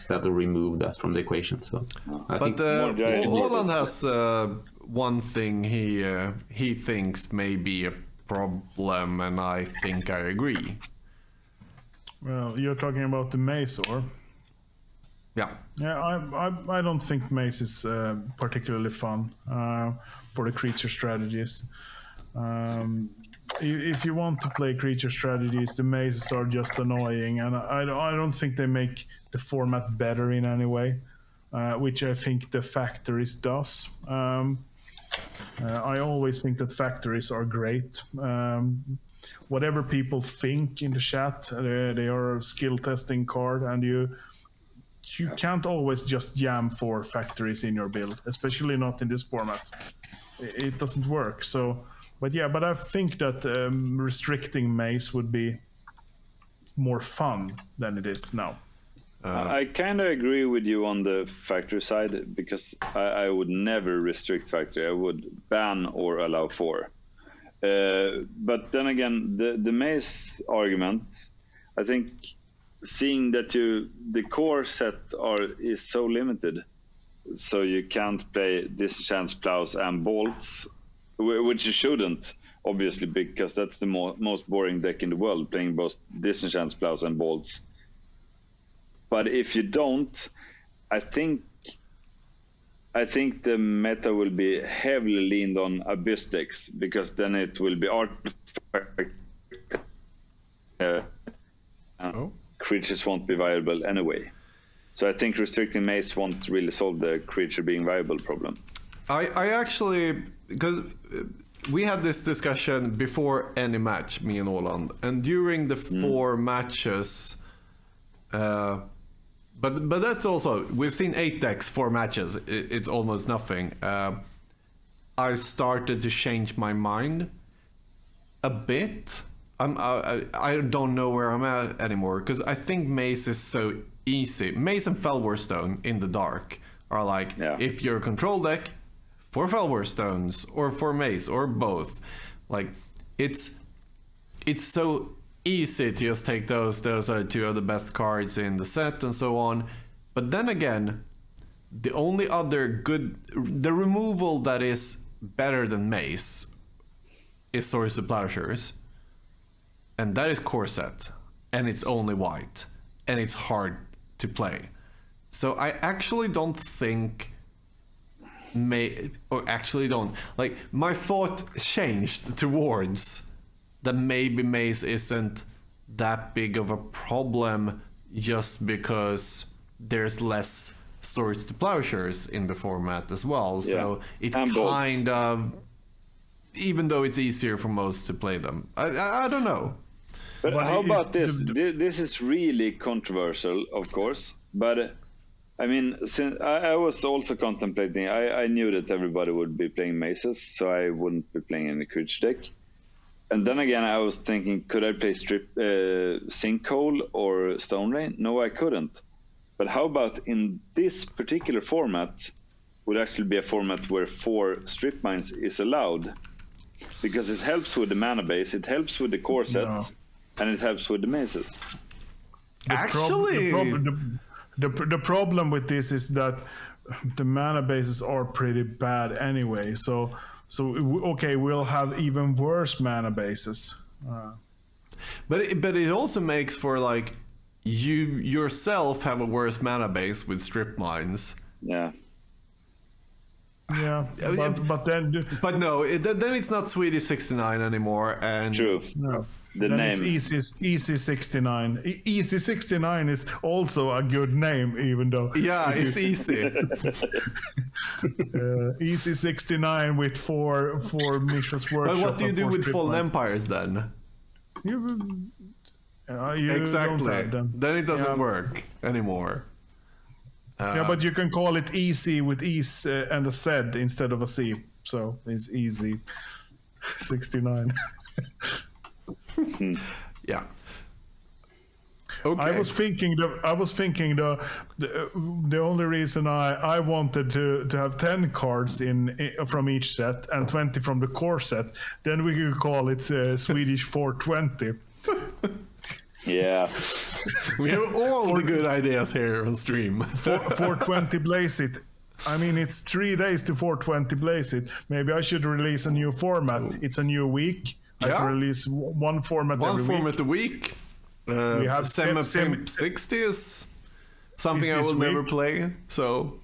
that or remove that from the equation. So, I think Roland has one thing he thinks may be a problem, and I think I agree. Well, you're talking about the maze, or? Yeah. Yeah, I don't think maze is particularly fun for the creature strategies. If you want to play creature strategies, the mazes are just annoying, and I don't think they make the format better in any way, which I think the Factories does. I always think that Factories are great. Whatever people think in the chat, they are a skill testing card, and you can't always just jam 4 Factories in your build, especially not in this format. It doesn't work. So, but I think that restricting maze would be more fun than it is now. I kind of agree with you on the Factory side, because I would never restrict Factory. I would ban or allow 4. But then again, the maze argument, I think, seeing that the core set is so limited, so you can't play Disenchant Plows and Bolts, which you shouldn't, obviously, because that's the most boring deck in the world, playing both Disenchant Plows and Bolts. But if you don't, I think the meta will be heavily leaned on Abyss decks, because then it will be artifact. Creatures won't be viable anyway. So I think restricting maze won't really solve the creature being viable problem. I actually, because we had this discussion before any match, me and Roland, and during the 4 matches, but that's also, we've seen 8 decks, 4 matches, it's almost nothing. I started to change my mind a bit. I don't know where I'm at anymore, because I think Maze is so easy. Maze and Felwar Stone in the dark are like, if you're a control deck, 4 Felwar Stones, or 4 Maze, or both. Like, it's so easy to just take those are 2 of the best cards in the set and so on. But then again, the only other the removal that is better than Maze is Swords to Plowshares. And that is core set, and it's only white, and it's hard to play. So I actually don't think my thought changed towards that maybe Maze isn't that big of a problem just because there's less Swords to Plowshares in the format as well. So it kind of, even though it's easier for most to play them, I don't know. But how about this? This is really controversial, of course. But I mean, since I was also contemplating, I knew that everybody would be playing mazes, so I wouldn't be playing any creature deck. And then again, I was thinking, could I play Sinkhole or Stone Rain? No, I couldn't. But how about in this particular format, would actually be a format where 4 strip mines is allowed, because it helps with the mana base, it helps with the core sets, and it helps with the mazes. The problem with this is that the mana bases are pretty bad anyway. So okay, we'll have even worse mana bases. But it also makes for like you yourself have a worse mana base with strip mines. Yeah. Yeah, but then. But no, then it's not Swedish 69 anymore. And True. No. The Then name. it's Easy 69. Easy 69 is also a good name, even though. Yeah, it's easy. Easy 69 with four missions workshop. But what do you and do 4 with strip Fallen mines. Empires then? You Exactly. Don't have them. Then it doesn't Yeah. work anymore. Yeah, but you can call it easy with ease and a Z instead of a C. So it's easy 69. Yeah. Okay. I was thinking the only reason I wanted to have 10 cards in from each set and 20 from the core set, then we could call it Swedish 420. Yeah. We have all the good ideas here on stream. 420 Blaze It. I mean, it's 3 days to 420 Blaze It. Maybe I should release a new format. It's a new week. I Yeah. can release one format every One format week. a week. We have Pimp 60 is something Is I this will never week? play. So,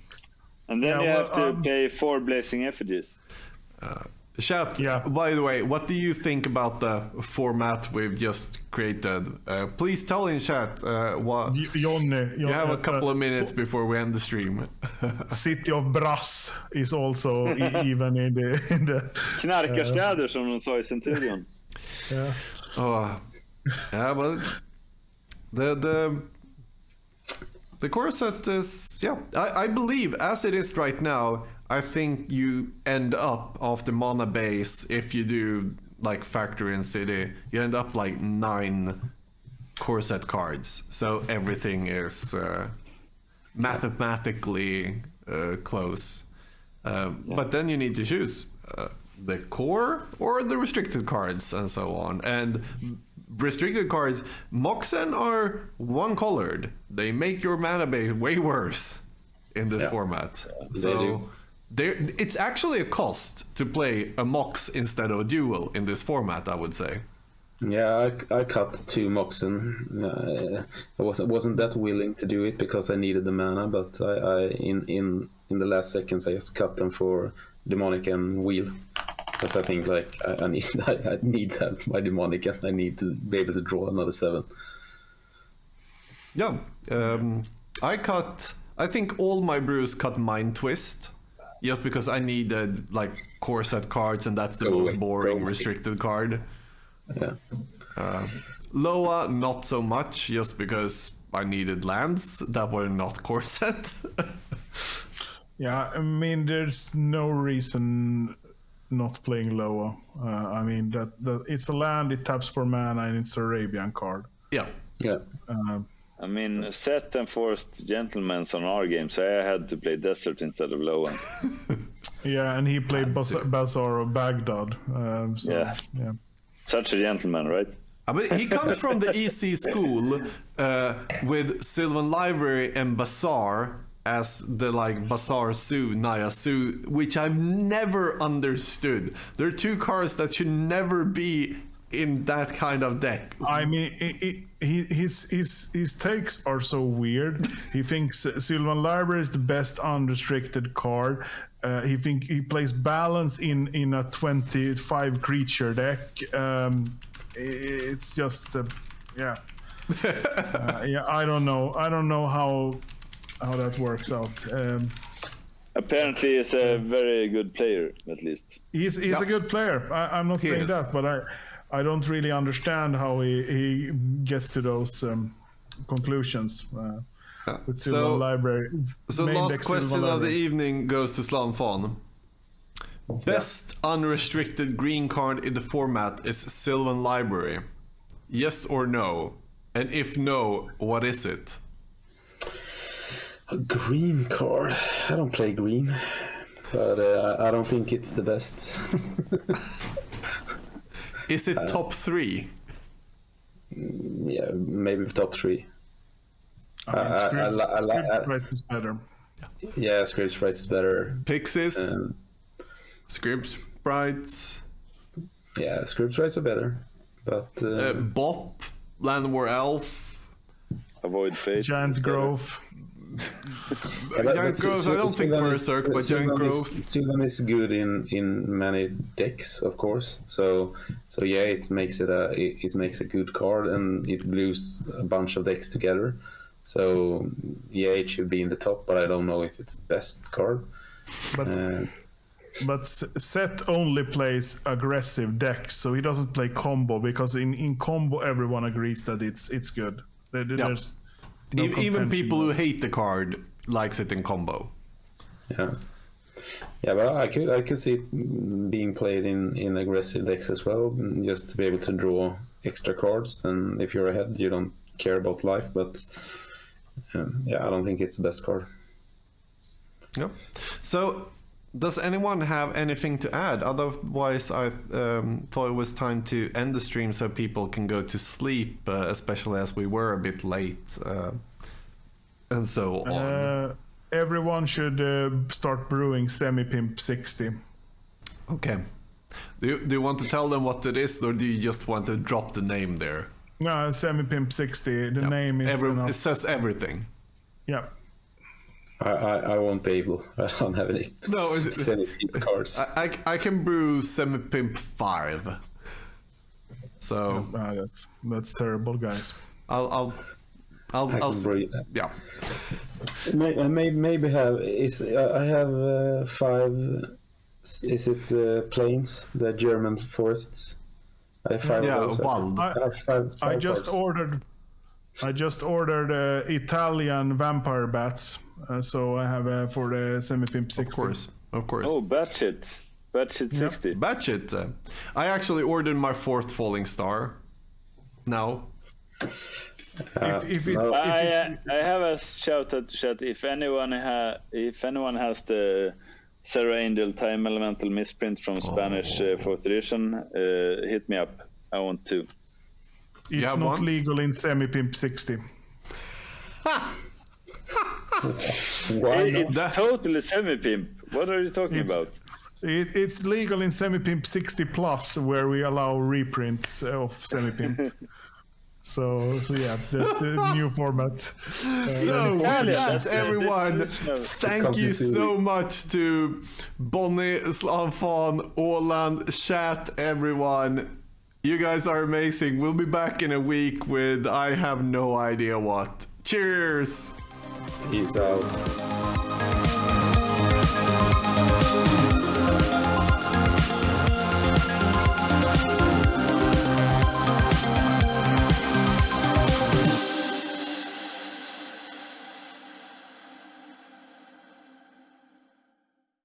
And then Yeah, you well, have to pay 4 blazing effigies. chat, Yeah. by the way, what do you think about the format we've just created? Please tell in chat what. Johnny, You have a couple of minutes before we end the stream. City of Brass is also even in the Knarkarstäder som de sa i Centurion. yeah. Oh, yeah, well, the core set is, yeah, I believe as it is right now, I think you end up off the mana base, if you do like factory and city, you end up like 9 core set cards. So everything is mathematically close. But then you need to choose the core or the restricted cards and so on. And restricted cards, Moxen are one colored. They make your mana base way worse in this format. So it's actually a cost to play a Mox instead of a duel in this format, I would say. Yeah, I cut 2 Moxen. I wasn't that willing to do it because I needed the mana, but I in the last seconds I just cut them for Demonic and Wheel, because I think like I need to have my Demonic and I need to be able to draw another 7. Yeah, I think all my brews cut Mind Twist, just because I needed like core set cards, and that's the most boring restricted card. Yeah. Loa, not so much, just because I needed lands that were not core set. Yeah, I mean, there's no reason not playing Loa. I mean, that it's a land, it taps for mana, and it's a Arabian card. Yeah. Yeah. I mean, Seth enforced gentlemen's on our game, so I had to play Desert instead of Loan. Yeah, and he played Bazaar of Baghdad. So, yeah. Such a gentleman, right? But he comes from the EC school with Sylvan Library and Bazaar as the like Bazaar Su, Naya Su, which I've never understood. There are 2 cards that should never be in that kind of deck. I mean, his takes are so weird. He thinks Sylvan Library is the best unrestricted card. He plays balance in a 25 creature deck. It's just yeah. Yeah, I don't know how that works out. Apparently, he's a very good player, at least. He's a good player. I'm not saying that, but I don't really understand how he gets to those conclusions with Sylvan Library. So Main last deck question Sylvan of the Library. evening goes to Slanfon. Best unrestricted green card in the format is Sylvan Library. Yes or no? And if no, what is it? A green card. I don't play green, but I don't think it's the best. Is it top 3? Yeah, maybe top 3. Script Rights is better. Yeah, Scripts Rights is better. Pixies? Scripts Sprites? Yeah, Scripts Rights are better. But Bop? Land War Elf? Avoid Fate. Giant Grove. Giant Grove, I don't think Berserk, but Giant Grove. Sylvan is good in many decks, of course. So yeah, it makes a good card, and it glues a bunch of decks together. So yeah, it should be in the top, but I don't know if it's best card. But Seth only plays aggressive decks, so he doesn't play combo, because in combo everyone agrees that it's good. There's no Even contention. people who hate the card likes it in combo. Yeah, but I could see it being played in aggressive decks as well, just to be able to draw extra cards. And if you're ahead, you don't care about life. But yeah, I don't think it's the best card. Yeah. So, does anyone have anything to add? Otherwise, I thought it was time to end the stream so people can go to sleep, especially as we were a bit late, and so on. Everyone should start brewing Semi-Pimp 60. Okay. Do you want to tell them what it is, or do you just want to drop the name there? No, Semi-Pimp 60. The name is enough. It says everything. Yeah. I won't be able. I don't have any semi-pimp cards. I can brew Semi-Pimp 5. So that's terrible, guys. I'll brew that. Yeah. Maybe have I have 5. Is it plains, the German forests? I have 5 of those. Wald. I have five I just cards. ordered Italian vampire bats, so I have for the Semi-Pimp 60. Of course. Oh, Batshit 60. Batshit. I actually ordered my 4th Falling Star. Now. I have a shout out to chat. If anyone has the Serra Angel Time Elemental misprint from Spanish 4th edition, hit me up. I want to. It's not legal in Semi-Pimp 60. It's totally Semi-Pimp. What are you talking about? It's legal in Semi-Pimp 60 Plus, where we allow reprints of Semi-Pimp. So yeah, that's the new format. So with that, everyone, thank you so much to Bonnie, Slanfan, Åland, chat, everyone. You guys are amazing. We'll be back in a week with I have no idea what. Cheers! Peace out.